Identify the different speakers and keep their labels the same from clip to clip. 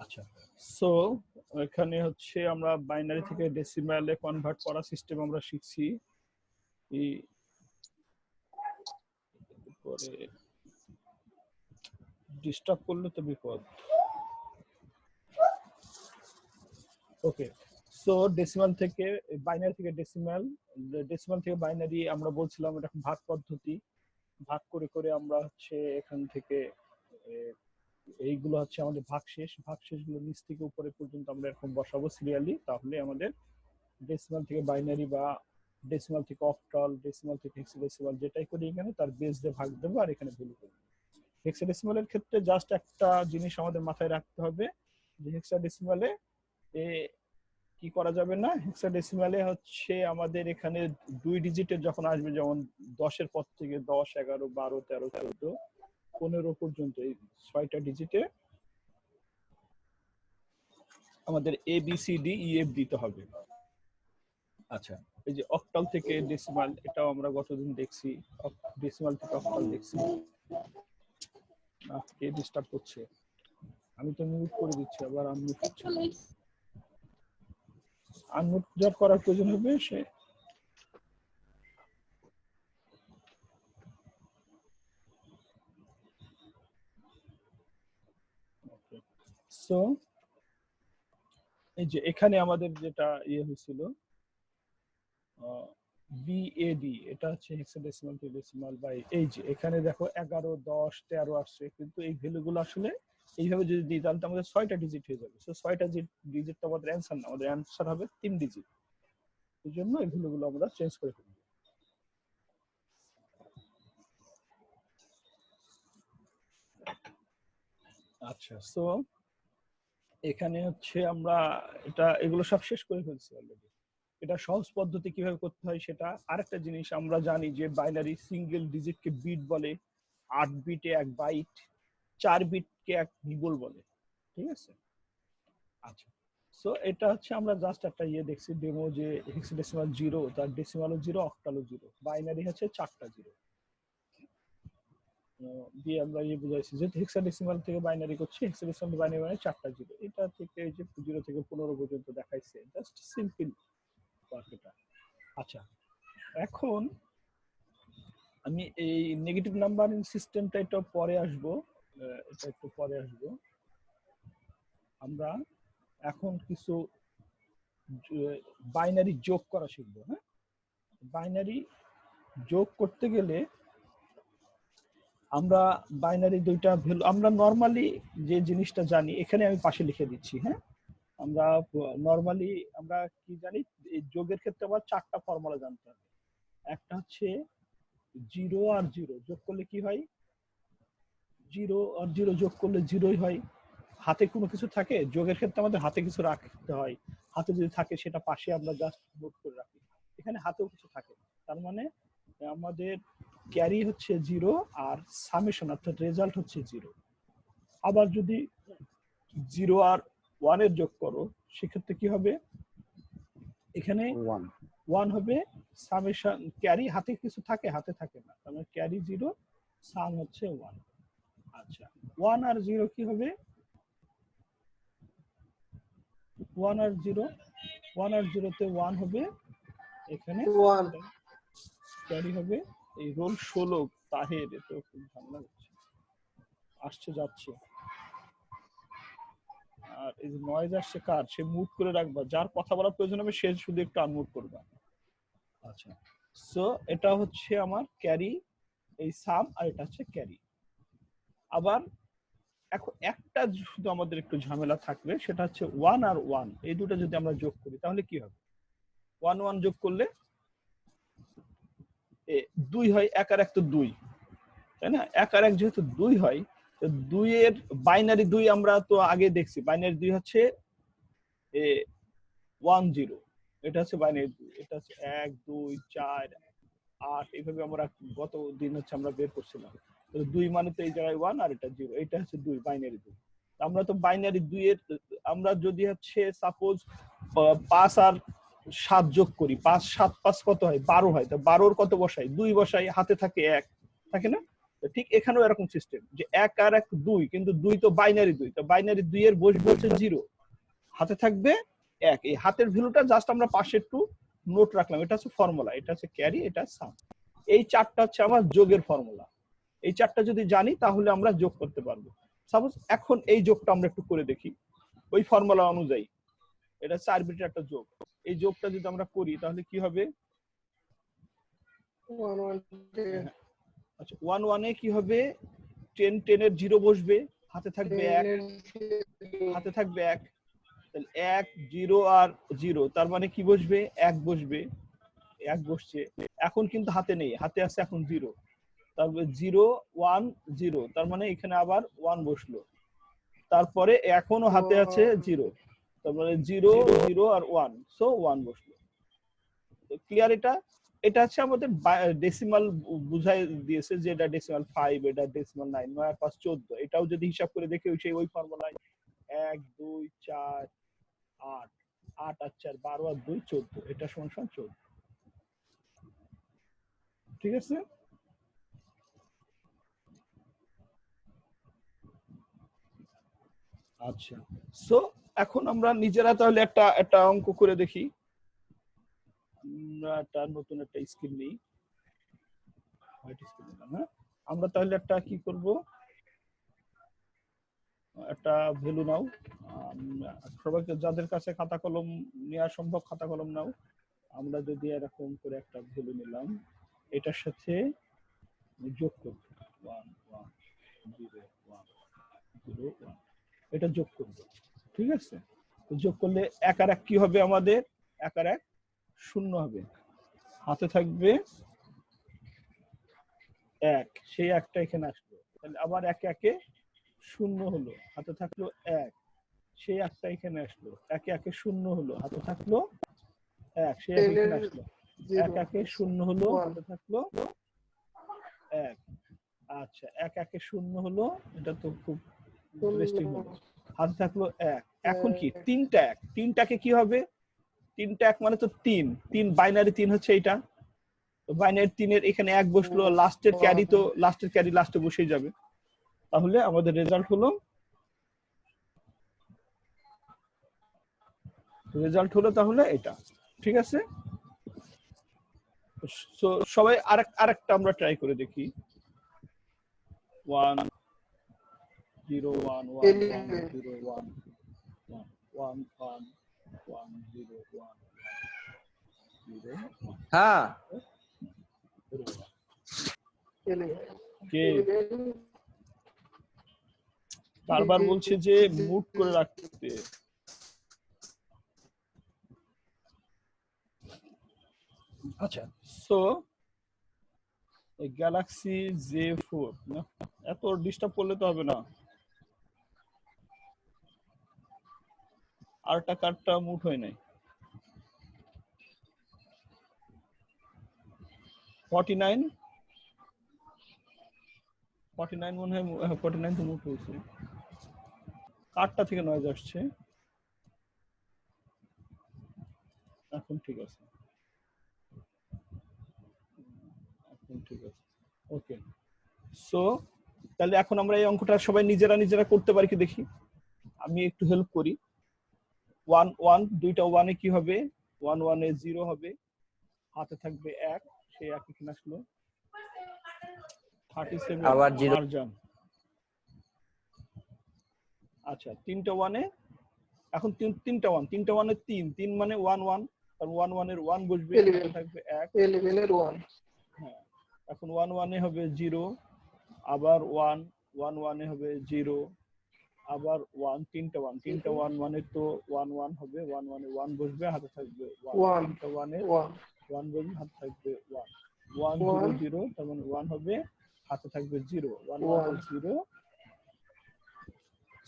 Speaker 1: আচ্ছা, সো এখানে হচ্ছে আমরা বাইনারি থেকে ডেসিমালে কনভার্ট করা সিস্টেম আমরা শিখছি। পরে ডিস্টার্ব করলে তো বিপদ। ওকে, সো ডেসিমাল থেকে বাইনারি থেকে ডেসিমাল, ডেসিমাল থেকে বাইনারি আমরা বলছিলাম এটা ভাগ পদ্ধতি। ভাগ করে করে আমরা হচ্ছে এখান থেকে এইগুলো হচ্ছে আমাদের ভাগশেষগুলো নিচ থেকে উপরে পর্যন্ত আমরা এরকম বসাবো সিরিয়ালি, তাহলে আমাদের ডেসিমাল থেকে বাইনারি বা ডেসিমাল থেকে অক্টাল, ডেসিমাল থেকে হেক্সাডেসিমাল যেটাই করি এখানে তার বেস দিয়ে ভাগ দেবো আর এখানে ভ্যালু করবো। হেক্সাডেসিমালের ক্ষেত্রে জাস্ট একটা জিনিস আমাদের মাথায় রাখতে হবে যে হেক্সাডেসিমালে কি করা যাবে না, হেক্সাডেসিমালে হচ্ছে আমাদের এখানে 2 ডিজিটের যখন আসবে, যেমন 10-এর পর থেকে 10, 11, 12, 13, 14, 15 পর্যন্ত এই 6টা ডিজিটে আমাদের ABCDEF দিতে হবে। আচ্ছা, এই যে অক্টাল থেকে ডেসিমাল, এটাও আমরা গতদিন দেখছি, ডেসিমাল থেকে অক্টাল দেখছি। কে ডিস্টার্ব করছে? আমি তো মিউট করে দিচ্ছি, আবার আনমিউট হচ্ছে। আনমিউট যার করার প্রয়োজন হবে সে সো এই যে এখানে আমাদের যেটা ইয়ে হয়েছিল বিএডি, এটা হচ্ছে হেক্সাডেসিমাল টু ডেসিমাল বাই, এই যে এখানে দেখো 11, 10, 13 আসছে, কিন্তু এই ভ্যালুগুলো আসলে এইভাবে যদি দিই তাহলে আমাদের 6টা ডিজিট হয়ে যাবে। সো 6টা ডিজিট তো আমাদের অ্যান্সার না, আমাদের অ্যান্সার হবে 3 ডিজিট। এই জন্য এই ভ্যালুগুলো আমরা চেঞ্জ করে ফেলবো। আচ্ছা, সো এখানে হচ্ছে আমরা এগুলো সব শেষ করে ফেলছি অলরেডি। এটা সহজ পদ্ধতি কিভাবে করতে হয় সেটা। আরেকটা জিনিস আমরা জানি যে বাইনারি সিঙ্গেল ডিজিটকে বিট বলে, 8 বিটে 1 বাইট, 4 বিটকে 1 নিবল বলে, ঠিক আছে? আচ্ছা, সো এটা হচ্ছে আমরা জাস্ট একটা ইয়ে দেখছি ডেমো, যে হেক্সাডেসিমাল 0, তার ডেসিমালও 0, অক্টালও 0, বাইনারি হচ্ছে 4টা 0 দিয়ে আমরা ইয়ে বুঝাইছি যে হেক্সাডেসিমাল থেকে বাইনারি করছি, হেক্সাডেসিমাল বাইনারি মানে 4টা 0। এটা থেকে এই যে 0 থেকে 15 পর্যন্ত দেখাইছে, জাস্ট সিম্পল ওয়ার্ক এটা। আচ্ছা, এখন আমি এই নেগেটিভ নাম্বারিং সিস্টেমটা একটু পরে আসবো, এটা একটু পরে আসবো। আমরা এখন কিছু বাইনারি যোগ করা শিখবো। হ্যাঁ, বাইনারি যোগ করতে গেলে আমরা বাইনারি দুইটা ভ্যালু আমরা নরমালি যে জিনিসটা জানি এখানে আমি পাশে লিখে দিচ্ছি। হ্যাঁ, আমরা নরমালি আমরা কি জানি, এই যোগের ক্ষেত্রে আবার 4টা ফর্মুলা জানতে হবে। একটা হচ্ছে 0 আর 0 যোগ করলে কি হয়, 0 আর 0 যোগ করলে 0ই হয়। হাতে কোনো কিছু থাকে যোগের ক্ষেত্রে আমাদের হাতে কিছু রাখতে হয়, হাতে যদি থাকে সেটা পাশে আমরা জাস্ট নোট করে রাখি। এখানে হাতেও কিছু থাকে, তার মানে আমাদের ক্যারি হচ্ছে 0 আর সামেশন অর্থাৎ রেজাল্ট হচ্ছে 0। আবার যদি 0 আর 1 এর যোগ করো সেক্ষেত্রে কি হবে, এখানে 1 হবে, সামেশন ক্যারি হাতে কিছু থাকে, হাতে থাকে না, তার মানে ক্যারি 0, সাম হচ্ছে 1। আচ্ছা, 1 আর 0 কি হবে, 1 আর 0, 1 আর 0 তে 1 হবে, এখানে
Speaker 2: 1
Speaker 1: ক্যারি হবে। এই রোল 16 তাহের, এটা খুব ঝামেলা হচ্ছে, আসছে যাচ্ছে। আর এই যে নয়েজ আসছে কার, সে মুট করে রাখবা, যার কথা বলার প্রয়োজন হবে সে শুধু একটু আনমুট করবা। আচ্ছা, সো এটা হচ্ছে আমার ক্যারি, এই সাম, আর এটা হচ্ছে ক্যারি। আবার এখন একটা শুধু আমাদের একটু ঝামেলা থাকবে, সেটা হচ্ছে 1 আর 1 এই দুটো যদি আমরা যোগ করি তাহলে কি হবে, 1 1 যোগ করলে 2 হয়, 1 আর 1 তো 2, তাই না? 1 আর 1 যেহেতু 2 হয়, তো 2 এর বাইনারি 2 আমরা তো আগে দেখছি, বাইনারি 2 হচ্ছে 1 0, এটা হচ্ছে বাইনারি 2, এটা হচ্ছে 1 2 4 8, এইভাবে আমরা গত দিন হচ্ছে আমরা বের করছিলাম। 2 মানে তো এই জায়গায় 1 আর এটা 0, এটা হচ্ছে 2 বাইনারি 2। আমরা তো বাইনারি 2 এর আমরা যদি হচ্ছে সাপোজ 5 আর 7 যোগ করি, 5 7 5 কত হয়, 12 হয়, তো 12 কত বসাই, 2 বসাই, হাতে থাকে 1, থাকে না? ঠিক এখানেও এরকম সিস্টেম যে 1 আর 1 2, কিন্তু 2 তো বাইনারি 2, তো বাইনারি 2 এর বসবে হচ্ছে 0, হাতে থাকবে 1। এই হাতের ভ্যালুটা জাস্ট আমরা পাশে একটু নোট রাখলাম, এটা হচ্ছে ফর্মুলা, এটা হচ্ছে ক্যারি, এটা সাম। এই চারটা হচ্ছে আমার যোগের ফর্মুলা। এই চারটা যদি জানি তাহলে আমরা যোগ করতে পারবো। সাপোজ এখন এই যোগটা আমরা একটু করে দেখি ওই ফর্মুলা অনুযায়ী। এটা 4 বিটের একটা যোগ। এই যোগটা যদি আমরা করি তাহলে কি হবে?
Speaker 2: 1 1 10
Speaker 1: আচ্ছা 1 1 এ কি হবে? 10 10 এর 0 বসবে, হাতে থাকবে 1, হাতে থাকবে 1, তাহলে 1 0 আর 0, তার মানে কি বসবে? 1 বসবে, 1 বসছে। এখন কিন্তু হাতে নেই, হাতে আছে এখন 0, তারপরে 0 1 0, তার মানে এখানে আবার 1 বসলো। তারপরে এখনো হাতে আছে 0, তার মানে 0 0 আর 1, সো 1 বসলো। তো ক্লিয়ার? এটা এটা হচ্ছে আমাদের ডেসিমাল বুঝাই দিয়েছে যে এটা ডেসিমাল 5, এটা ডেসিমাল 9, 9 আর 5 14। এটাও যদি হিসাব করে দেখি ওই ফর্মুলায় 1 2 4 8, 8 আর 4 12 আর 2 14, এটা সমান 14। ঠিক আছে? আচ্ছা, সো এখন আমরা নিজেরা তাহলে একটা অঙ্ক করে দেখি। আমরা একটা নতুন একটা স্ক্রিন নেই, হোয়াইট স্ক্রিন নিলাম। হ্যাঁ, আমরা তাহলে একটা কি করব, একটা ভ্যালু নাও। সবাইকে যাদের কাছে খাতা কলম নেওয়া সম্ভব খাতা কলম নাও। আমরা যদি এরকম করে একটা ভ্যালু নিলাম, এটার সাথে যোগ করব 1 1 0 1 0 1, এটা যোগ করব। ঠিক আছে? তো যোগ করলে 1 আর 1 কি হবে আমাদের? 1 আর 1 শূন্য হবে, হাতে থাকবে 1, সেই একটা এখানে আসলো। তাহলে আবার 1 1 শূন্য হলো, হাতে থাকলো 1, সেই একটা এখানে আসলো। 1 1 শূন্য হলো, হাতে থাকলো 1, সেই এক এখানে আসলো। 1 1 শূন্য হলো, হাতে থাকলো 1। আচ্ছা 1 1 শূন্য হলো, এটা তো খুব ইন্টারেস্টিং হলো, হাতে থাকলো 1। এখন কি? তিনটা 1, তিনটাকে কি হবে? তিনটা 1 মানে তো 3, 3 বাইনারি 3 হচ্ছে এটা। তো বাইনারি 3 এর এখানে 1 বসলো, লাস্টের ক্যারি তো লাস্টের ক্যারি লাস্টে বসেই যাবে। তাহলে আমাদের রেজাল্ট হলো তাহলে এটা। ঠিক আছে? সো সবাই আরেকটা আমরা ট্রাই করে দেখি। 1 0 1 1 1 0 1 1 1 1 0 1 0।
Speaker 3: হ্যাঁ,
Speaker 1: কে বারবার বলছে যে মুট করে রাখতে। আচ্ছা, সো গ্যালাক্সি J4 না, এত ডিস্টার্ব করলে তো হবে না। আরটা কার্ডটা মুট হয় নাই। 49 মনে হয়, 49 তো মুট হয়েছে। কার্ডটা থেকে নয়েজ আসছে। এখন ঠিক আছে, এখন ঠিক আছে, ওকে। সো তাহলে এখন আমরা এই অঙ্কটা সবাই নিজেরা করতে পারি কি দেখি। আমি একটু হেল্প করি। 1 1, দুইটা 1 এ কি হবে? 1 1 এ 0 হবে, হাতে থাকবে 1, সেই 1 এখানে আসলো। 37
Speaker 3: আবার 0।
Speaker 1: মারজান। আচ্ছা তিনটা 1 এ, এখন তিনটা 1 এ 3 3 মানে 1 1, কারণ 1 1 এর 1 বসবে, হাতে থাকবে 1।
Speaker 2: 11 এর 1,
Speaker 1: হ্যাঁ, এখন 1 1 এ হবে 0, আবার 1 1 1 এ হবে 0, আবার 1, তিনটা 1 মানে তো 1 1 হবে, 1 1 এ 1 বসবে, হাতে থাকবে 1, তিনটা 1 এ 1 বসবে, হাতে থাকবে 1 1 0 0, তার মানে 1 হবে, হাতে থাকবে 0 1 1 0।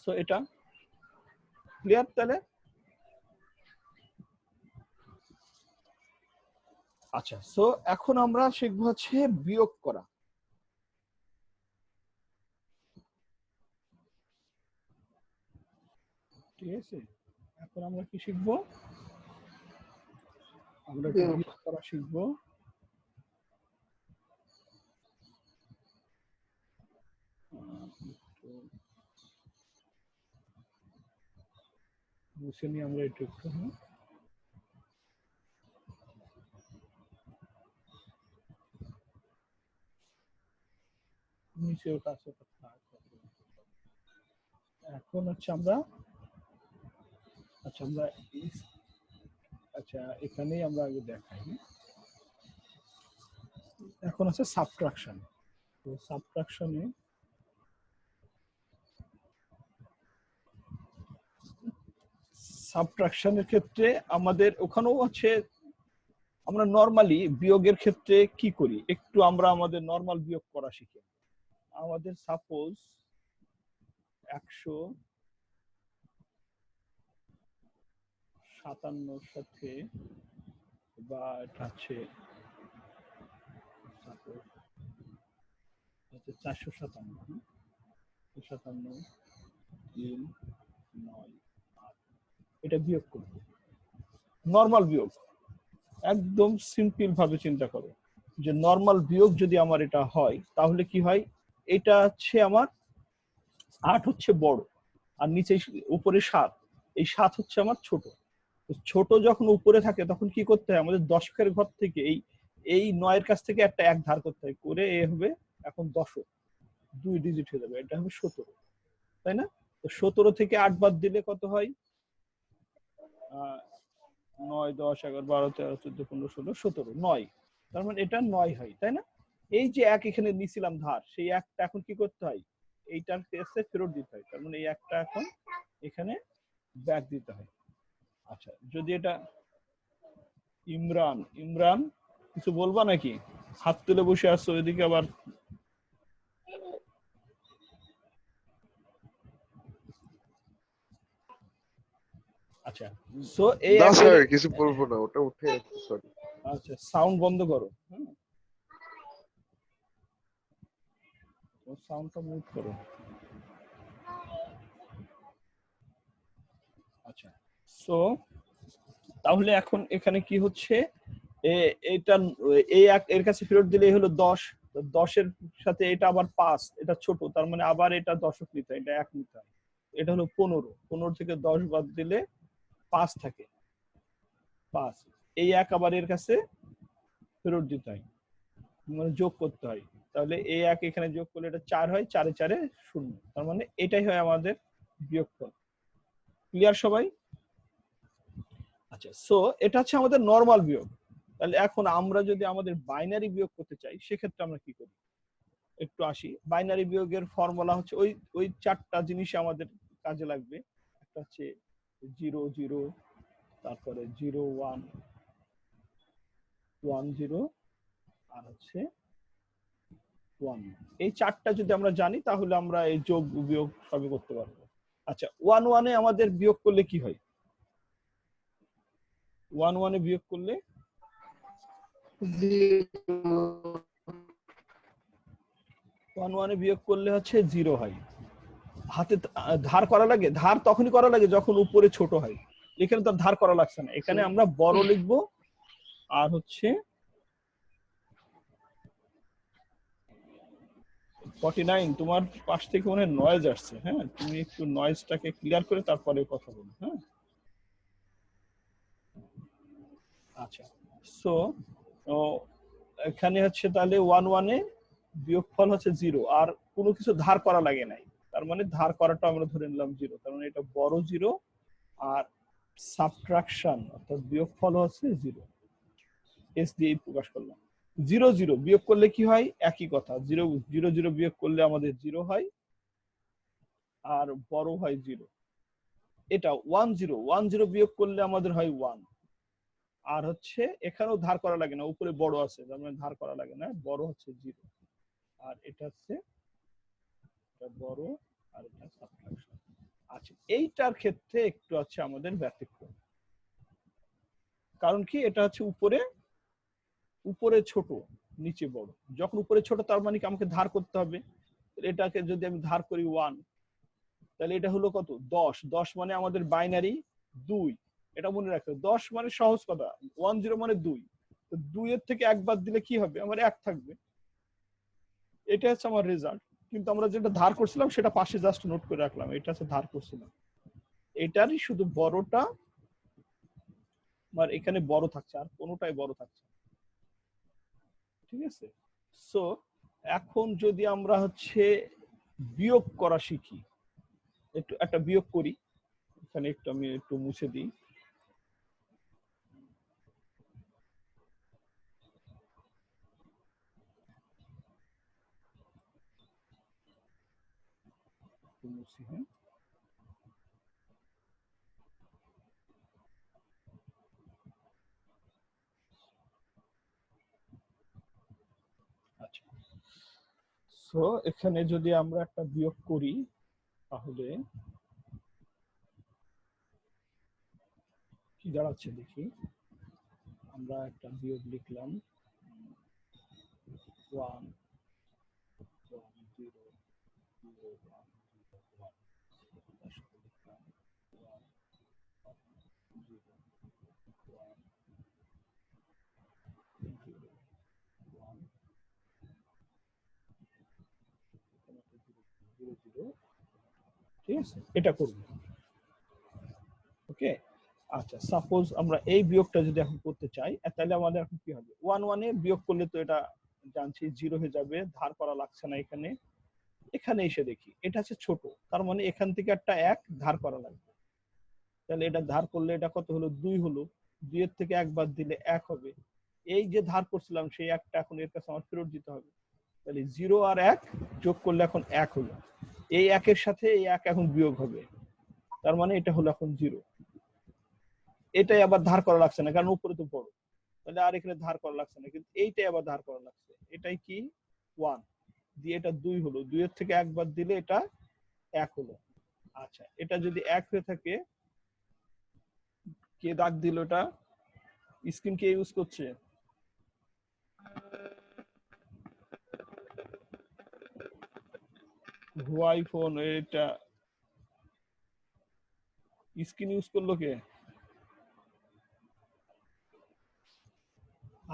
Speaker 1: সো এটা ক্লিয়ার? তাহলে আচ্ছা, সো এখন আমরা শিখবো হচ্ছে বিয়োগ করা। ঠিক আছে, এখন আমরা কি শিখবো? আমরা বিয়োগ করা শিখবো। মুছে নিয়ে আমরা একটু একটু নিচে কাছে এখন হচ্ছে আমরা আচ্ছা এখানেই আমরা আগে দেখাই। এখন আছে সাবট্রাকশন। তো সাবট্রাকশনের ক্ষেত্রে আমাদের ওখানেও আছে, আমরা নরমালি বিয়োগের ক্ষেত্রে কি করি একটু আমরা আমাদের নরমাল বিয়োগ করা শিখি। আমাদের সাপোজ 157 সাথে বা এটা হচ্ছে 457 3 9 8 এটা বিয়োগ করব। নরমাল বিয়োগ একদম সিম্পল ভাবে চিন্তা করো যে নরমাল বিয়োগ যদি আমার এটা হয় তাহলে কি হয়, এটা হচ্ছে আমার 8 হচ্ছে বড় আর নিচে উপরে 7, এই 7 হচ্ছে আমার ছোট। ছোট যখন উপরে থাকে তখন কি করতে হয়, আমাদের দশকের ঘর থেকে এই 9 এর কাছ থেকে একটা 1 ধার করতে হয়, করে এ হবে এখন দশক 2 ডিজিট হয়ে যাবে, এটা হবে 17, তাই না? তো 17 থেকে 8 বাদ দিলে কত হয়, 9 10 11 12 13 14 15 16 17 9, তার মানে এটা 9 হয়, তাই না? এই যে 1 এখানে নিছিলাম ধার, সেই 1টা এখন কি করতে হয়, এইটার কেসে ফেরত দিতে হয়, তার মানে এই 1টা এখন এখানে ব্যাক দিতে হয়। আচ্ছা যদি এটা ইমরান কিছু বলবা নাকি? হাত তুলে বসে আসছো, এদিকে আবার আচ্ছা সো এই
Speaker 2: না স্যার কিছু বলবো না, ওটা উঠে সরি।
Speaker 1: আচ্ছা সাউন্ড বন্ধ করো, সাউন্ডটা মিউট করো। আচ্ছা সো তাহলে এখন এখানে কি হচ্ছে, এটা এই এর কাছে ফেরত দিলে হলো 10, 10-এর সাথে এটা আবার 5, এটা ছোট, তার মানে আবার এটা দশক নিতে হয়, এটা 1 নিতে হয়, এটা হলো 15 থেকে 10 বাদ দিলে 5 থাকে, 5 এই 1 আবার এর কাছে ফেরত দিতে হয়, মানে যোগ করতে হয়, তাহলে এই 1 এখানে যোগ করলে এটা 4 হয়, 4 এ 4 এ 0, তার মানে এটাই হয় আমাদের বিয়োগফল। ক্লিয়ার সবাই? আচ্ছা সো এটা হচ্ছে আমাদের নরমাল বিয়োগ। তাহলে এখন আমরা যদি আমাদের বাইনারি বিয়োগ করতে চাই সেক্ষেত্রে আমরা কি করি একটু আসি। বাইনারি বিয়োগের ফর্মুলা হচ্ছে ওই 4টা জিনিস আমাদের কাজে লাগবে। একটা হচ্ছে 0 0, তারপরে 0 1 1 0 আর হচ্ছে 1। এই 4টা যদি আমরা জানি তাহলে আমরা এই যোগ বিয়োগ সবই করতে পারবো। আচ্ছা 1 1 এ আমাদের বিয়োগ করলে কি হয়, 1 1 এ বিয়োগ করলে 1 1 এ বিয়োগ করলে হচ্ছে 0 হয়। হাতে ধার করা লাগে, ধার তখনই করা লাগে যখন উপরে ছোট হয়, এখানে তো ধার করা লাগছে না, এখানে আমরা বড় লিখবো। আর হচ্ছে 49 তোমার পাশ থেকে মনে হয় নয়েজ আসছে, হ্যাঁ তুমি একটু নয়েজটাকে ক্লিয়ার করে তারপরে কথা বলো, হ্যাঁ। আচ্ছা সো এখানে হচ্ছে তাহলে 1 1 এ বিয়োগফল হচ্ছে 0, আর কোনো কিছু ধার করা লাগে নাই, তার মানে ধার করাটা আমরা ধরে নিলাম 0, তার মানে এটা বড় 0, আর সাবট্রাকশন অর্থাৎ বিয়োগফল হচ্ছে 0, এস দিয়ে প্রকাশ করলাম। 0 0 বিয়োগ করলে কি হয়, একই কথা, 0 0 0 বিয়োগ করলে আমাদের 0 হয় আর বড় হয় 0। এটা 1 0 1 0 বিয়োগ করলে আমাদের হয় 1, আর হচ্ছে এখানেও ধার করা লাগে না, উপরে বড় আছে তার মানে ধার করা লাগে না, বড় হচ্ছে 0, আর এটা হচ্ছে এটা বড় আর এটা সাবট্রাকশন। আচ্ছা এইটার ক্ষেত্রে একটু আছে আমাদের ব্যতিক্রম, কারণ কি এটা হচ্ছে উপরে ছোট নিচে বড়, যখন উপরে ছোট তার মানে কি আমাকে ধার করতে হবে, এটাকে যদি আমি ধার করি 1, তাহলে এটা হলো কত 10, 10 মানে আমাদের বাইনারি 2, এটা মনে রাখতে, 10 মানে সহজ কথা, 1 0 মানে 2, তো 2 এর থেকে 1 বাদ দিলে কি হবে, আমার 1 থাকবে, এটা হচ্ছে আমার রেজাল্ট। কিন্তু আমরা যেটা ধার করছিলাম সেটা পাশে জাস্ট নোট করে রাখলাম, এটা হচ্ছে ধার করছিলাম। এটারই শুধু বড়টা আর এখানে বড় থাকছে, আর কোনোটাই বড় থাকছে না। ঠিক আছে, সো এখন যদি আমরা হচ্ছে বিয়োগ করা শিখি, একটু একটা বিয়োগ করি। এখানে একটু আমি একটু মুছে দিই। মুছি, হ্যাঁ। আচ্ছা, সো এখানে যদি আমরা একটা বিয়োগ করি তাহলে কি দাঁড়াচ্ছে দেখি। আমরা একটা বিয়োগ লিখলাম 1 0 0 1 1, তার সাথে লিখলাম 1 0 1 0 1, 0 0। ঠিক আছে, এটা করব। ওকে, আচ্ছা, সাপোজ আমরা এই বিয়োগটা যদি এখন করতে চাই, তাহলে আমাদের এখন কি হবে? 1 1 এ বিয়োগ করলে তো এটা জানছি 0 হয়ে যাবে, ধার করা লাগছে না এখানে। এখানে এসে দেখি এটা হচ্ছে ছোট, তার মানে এখান থেকে একটা 1 ধার করা লাগবে। তাহলে এটা ধার করলে এটা কত হলো? 2 হলো। 2 এর থেকে 1 বাদ দিলে 1 হবে। এই যে ধার করছিলাম সেই 1টা এখন এর কাছে আমার ফেরত দিতে হবে। তাহলে 0 আর 1 যোগ করলে এখন 1 হলো। এই 1 এর সাথে এই 1 এখন বিয়োগ হবে, তার মানে এটা হলো এখন 0। এটাই আবার ধার করা লাগছে না, কারণ উপরে তো বড়, তাহলে আর এখানে ধার করা লাগছে না। কিন্তু এইটাই আবার ধার করা লাগছে। এটাই কি 1 দিয়ে এটা 2 হলো। 2 এর থেকে 1 বাদ দিলে এটা 1 হলো। আচ্ছা, এটা যদি 1 হয়ে থাকে, কে দাগ দিল? এটা স্ক্রিন কে ইউজ করছে? হুয়াই ফোন, এটা স্ক্রিন ইউজ করলো কে?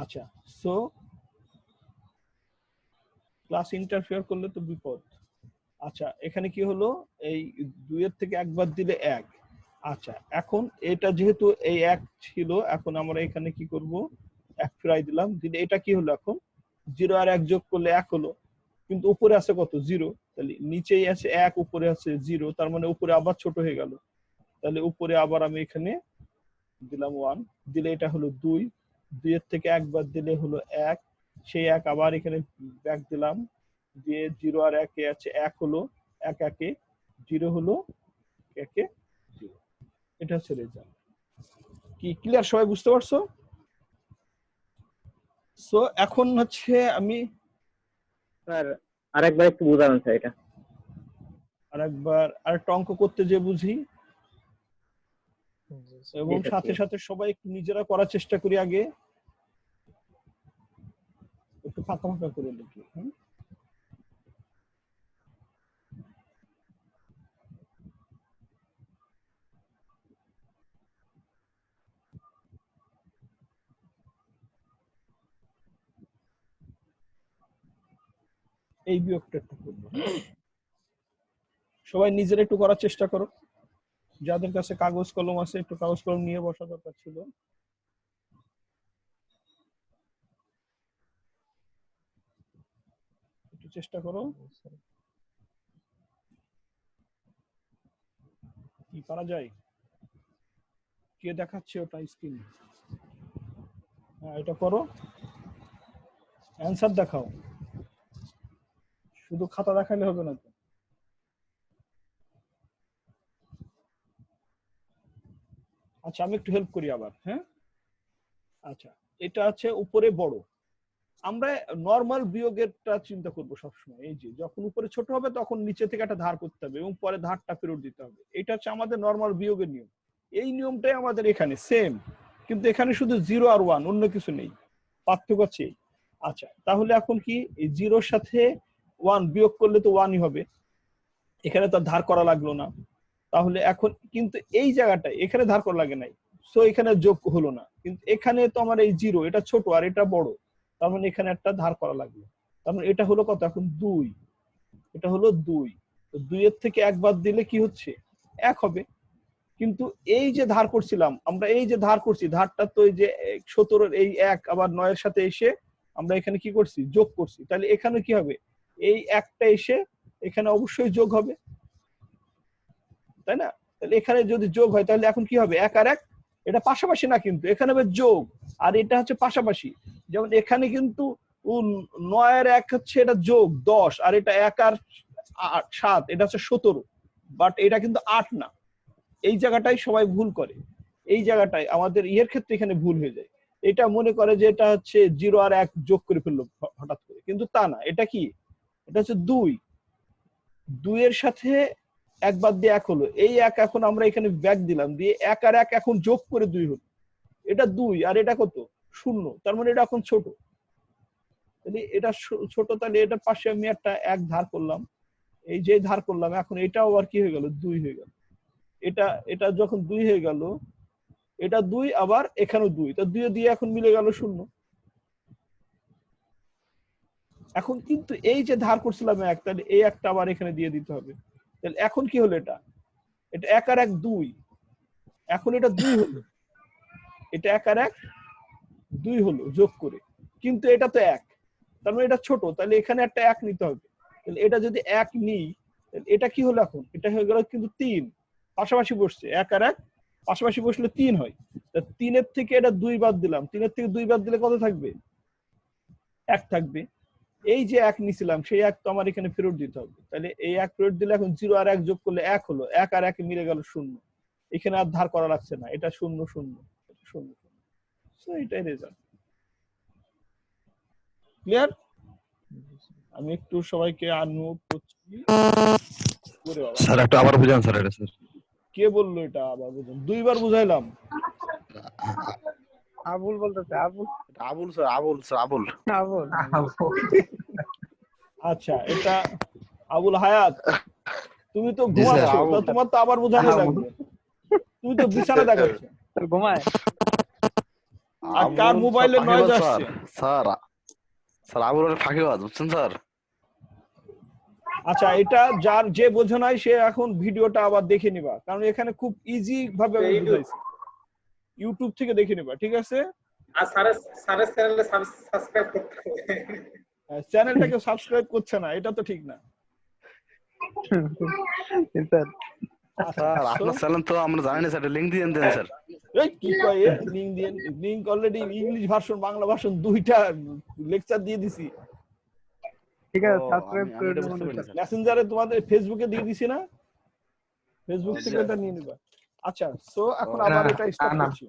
Speaker 1: আচ্ছা, সো ক্লাস ইন্টারফেয়ার করলে তো বিপদ। আচ্ছা, এখানে কি হলো? এই 2 এর থেকে 1 বাদ দিলে 1। আচ্ছা, এখন এটা যেহেতু এই 1 ছিল, এখন আমরা এখানে কি করব? 1 ফেরাই দিলাম, দিলে এটা কি হলো? এখন 0 আর 1 যোগ করলে 1 হলো। কিন্তু উপরে আছে কত? 0। তাহলে নিচেই আছে 1, উপরে আছে 0, তার মানে উপরে আবার ছোট হয়ে গেল। তাহলে উপরে আবার আমি এখানে দিলাম 1, দিলে এটা হলো 2। 2 এর থেকে 1 বাদ দিলে হলো 1। সেই 1 আবার এখানে ব্যাক দিলাম, দিয়ে 0 আর 1 এ আছে 1 হলো। 1 1 এ 0 হলো, 1 এ 0। এটা হচ্ছে রেজাল্ট। কি ক্লিয়ার? সবাই বুঝতে পারছো? সো এখন হচ্ছে আমি
Speaker 3: স্যার আরেকবার একটু বুঝাবেন স্যার এটা।
Speaker 1: আরেকবার আরেকটা অঙ্ক করতে যে বুঝি, এবং
Speaker 3: জি স্যার,
Speaker 1: সাথে
Speaker 3: ঠিক আছে।
Speaker 1: সাথে সবাই একটু নিজেরা করার চেষ্টা করি। আগে একটু ফাঁকা ফাঁকা করে লিখি। এই বিয়োগটা একটু করবো। সবাই নিজেরা একটু করার চেষ্টা করো। যাদের কাছে কাগজ কলম আছে একটু কাগজ কলম নিয়ে বসা দরকার ছিল। একটু চেষ্টা করো। কি করা যায়? কে দেখাচ্ছে ওটা স্ক্রিন? হ্যাঁ, এটা করো, অ্যান্সার দেখাও। শুধু খাতা দেখালে হবে না তো। আচ্ছা, আমি একটু হেল্প করি আবার। হ্যাঁ, আচ্ছা, এটা আছে উপরে বড়। আমরা নরমাল বিয়োগেরটা চিন্তা করব সবসময়। এই যে যখন উপরে ছোট হবে তখন নিচে থেকে একটা ধার করতে হবে এবং পরে ধারটা ফেরত দিতে হবে। এটা হচ্ছে আমাদের নরমাল বিয়োগের নিয়ম। এই নিয়মটাই আমাদের এখানে সেম, কিন্তু এখানে শুধু 0 আর 1, অন্য কিছু নেই। পার্থক্য আছে। আচ্ছা, তাহলে এখন কি এই 0-র সাথে 1 বিয়োগ করলে তো 1ই হবে, এখানে তো ধার করা লাগলো না। তাহলে এখন কিন্তু এই জায়গাটায় এখানে ধার করা লাগে নাই, সো এখানে যোগ হলো না। কিন্তু এখানে তো আমার এই 0, এটা ছোট আর এটা বড়, তার মানে এখানে একটা ধার করা লাগলো। তার মানে এটা হলো কত? এখন 2। এটা হলো 2। তো 2 এর থেকে 1 বাদ দিলে কি হচ্ছে? 1 হবে। কিন্তু এই যে ধার করছিলাম আমরা, এই যে ধার করছি, ধারটা তো এই যে 17 এই 1 আবার 9 এর সাথে এসে আমরা এখানে কি করছি, যোগ করছি। তাহলে এখানে কি হবে, এই একটা এসে এখানে অবশ্যই যোগ হবে, তাই না? তাহলে এখানে যদি যোগ হয় তাহলে এখন কি হবে, 1 আর 1 এটা পাশাপাশি না, কিন্তু এখানে হবে যোগ আর এটা হচ্ছে পাশাপাশি। যেমন এখানে কিন্তু 9 আর 1 হচ্ছে এটা যোগ 10, আর এটা 1 আর 7 এটা হচ্ছে 17, বাট এটা কিন্তু 8 না। এই জায়গাটাই সবাই ভুল করে, এই জায়গাটাই আমাদের ইয়ের ক্ষেত্রে এখানে ভুল হয়ে যায়। এটা মনে করে যে এটা হচ্ছে 0 আর 1 যোগ করে ফেললো হঠাৎ করে, কিন্তু তা না। এটা কি, এটা হচ্ছে 2 এর সাথে 1 বাদ দিয়ে 1 হলো, এই 1 এখন আমরা এখানে ব্যাক দিলাম, দিয়ে 1 আর 1 এখন যোগ করে 2 হলো, এটা 2 আর এটা কত, 0, তার মানে এটা এখন ছোট। তাহলে এটা ছোট, তাহলে এটার পাশে আমি একটা 1 ধার করলাম, এই যে ধার করলাম, এখন এটাও আবার কি হয়ে গেল, 2 হয়ে গেল। এটা এটা যখন 2 হয়ে গেল, এটা 2 আবার এখানেও 2, তা 2 দিয়ে এখন মিলে গেল 0। এখন কিন্তু এই যে ধার করছিলাম 1, তাহলে এই একটা আবার এখানে দিয়ে দিতে হবে। তাহলে এখন কি হলো, এটা এটা 1 আর 1 2, এখন এটা 2 হলো, এটা 1 আর 1 2 হলো যোগ করে, কিন্তু এটা তো 1, তার মানে এটা ছোট, তাহলে এখানে একটা 1 নিতে হবে। তাহলে এটা যদি 1 নিই, তাহলে এটা কি হলো, এখন এটা হয়ে গেল কিন্তু 3, পাশাপাশি বসছে, 1 আর 1 পাশাপাশি বসলে 3 হয়। তা 3 এর থেকে এটা 2 বাদ দিলাম, 3 এর থেকে 2 বাদ দিলে কত থাকবে, 1 থাকবে। এই যে 1 নিছিলাম সেই 1 তো আমার এখানে ফেরত দিতে হবে, তাহলে এই 1 ফেরত দিলে এখন 0 আর 1 যোগ করলে 1 হলো, 1 আর 1 মিলে গেল 0, এখানে আর ধার করা লাগছে না, এটা 0 0 0 0। সো এটাই রেজাল্ট। ক্লিয়ার? আমি একটু সবাইকে আনমিউট করছি। ওরে বাবা,
Speaker 4: স্যার একটু আবার বুঝান স্যার এটা স্যার।
Speaker 1: কে বললো এটা আবার বুঝুন, 2 বার বুঝাইলাম।
Speaker 5: আবুল বলতেছে, আবুল
Speaker 4: আবুল স্যার, আবুল স্যার, আবুল।
Speaker 5: আবুল
Speaker 1: আচ্ছা, এটা আবুল হায়াত, তুমি তো
Speaker 4: জি স্যার।
Speaker 1: ঘুমাচ্ছ, তা তোমার তো আবার বোঝানো লাগবে, তুমি তো বিছানা দেখাচ্ছ।
Speaker 5: ঘুমায়।
Speaker 1: আর কার
Speaker 4: আবুল
Speaker 1: মোবাইলে
Speaker 4: স্যার
Speaker 1: নয়েজ
Speaker 4: ফাঁকিবাজ
Speaker 1: আসছে?
Speaker 4: স্যার। স্যার স্যার আবুল হলো ফাঁকিবাজ, বুঝছেন স্যার?
Speaker 1: আচ্ছা, এটা যার যে বোঝে নাই সে এখন ভিডিওটা আবার দেখে নিবা, কারণ এখানে খুব ইজি ভাবে আমি বুঝাইছি, ইউটিউব থেকে দেখে নিবা, ঠিক আছে?
Speaker 6: আর স্যারের চ্যানেলে সাবস্ক্রাইব করতে হবে।
Speaker 1: চ্যানেলটাকে সাবস্ক্রাইব করছে না, এটা তো ঠিক না।
Speaker 5: স্যার
Speaker 4: স্যার আপনার চ্যানেল তো আমরা জানি না স্যার, লিংক দিয়ে দেন স্যার।
Speaker 1: এই কি কয়, লিংক দিয়ে, link already English version Bangla version দুইটা লেকচার দিয়ে দিছি।
Speaker 5: ঠিক আছে,
Speaker 4: ও,
Speaker 5: সাবস্ক্রাইব
Speaker 4: আমি
Speaker 5: করে
Speaker 4: এটা
Speaker 5: দেবো
Speaker 4: বুঝতে পারিনি স্যার।
Speaker 1: মেসেঞ্জারে তোমাদের ফেসবুকে দিয়ে দিছি না, ফেসবুক থেকে এটা নিয়ে নিবা। আচ্ছা, সো এখন আবার এটা স্টার্ট করছি,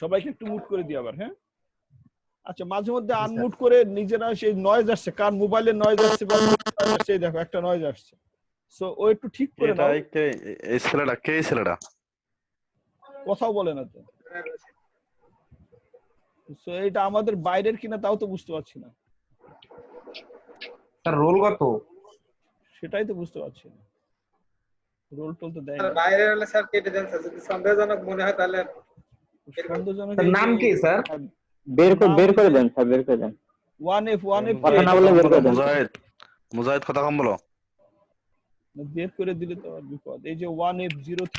Speaker 1: সবাইকে একটু মুট করে দিই আবার, হ্যাঁ? আচ্ছা, মাঝে মধ্যে আনমুট করে নিজেরা সেই নয়েজ আসছে, কার মোবাইলে নয়েজ আসছে বা সেই দেখো একটা নয়েজ আসছে, সো ও একটু ঠিক করে
Speaker 4: এটা
Speaker 1: নাও।
Speaker 4: এই ছেলেটা কে, এই ছেলেটা?
Speaker 1: কথাও বলে না তো, সো এটা আমাদের বাইরের কিনা তাও তো বুঝতে পারছি না,
Speaker 7: স্যার রোল কত?
Speaker 1: সেটাই তো বুঝতে পারছি না, রোল টোল তো দেয়
Speaker 6: আর
Speaker 1: না।
Speaker 6: বাইরে হলে স্যার কেটে দেন স্যার, যদি সন্দেহজনক মনে হয় তাহলে
Speaker 1: সন্দেহজনক
Speaker 7: স্যার নাম কি স্যার?
Speaker 3: বের করে দেন স্যার, বের করে দেন।
Speaker 1: 1F
Speaker 3: কথা না বলে বের করে দেন।
Speaker 4: মুজাহিদ, মুজাহিদ কথা কম বলো।
Speaker 1: বের করে দিলে তো আর বিপদ। এই যে 1F03,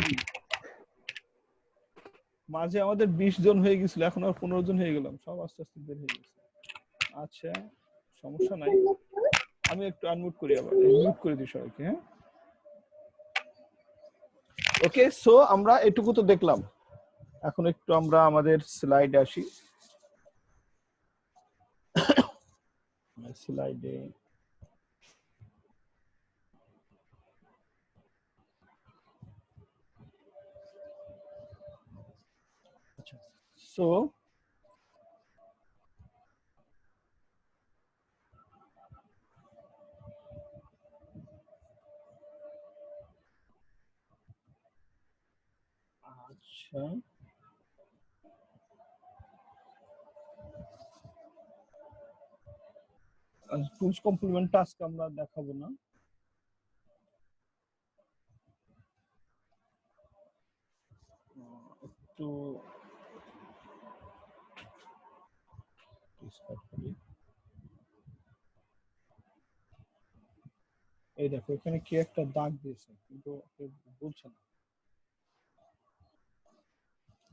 Speaker 1: মাঝে আমাদের 20 জন হয়ে গেছিল, এখন আর 15 জন হয়ে গেলাম, সব আস্তে আস্তে বের হয়ে গেছে। আচ্ছা, সমস্যা নাই, আমি একটু আনমিউট করি, আবার মিউট করে দিই সবাইকে, হ্যাঁ? ওকে, সো আমরা এটুকু তো দেখলাম, এখন একটু আমরা আমাদের স্লাইডে আসি। স্লাইডে আচ্ছা, সো আচ্ছা, টুলস কমপ্লিমেন্ট টাস্ক আমরা দেখাবো না, একটু স্টার্ট করি। এই দেখো, এখানে কি একটা দাগ দিয়েছে কিন্তু বলছে না,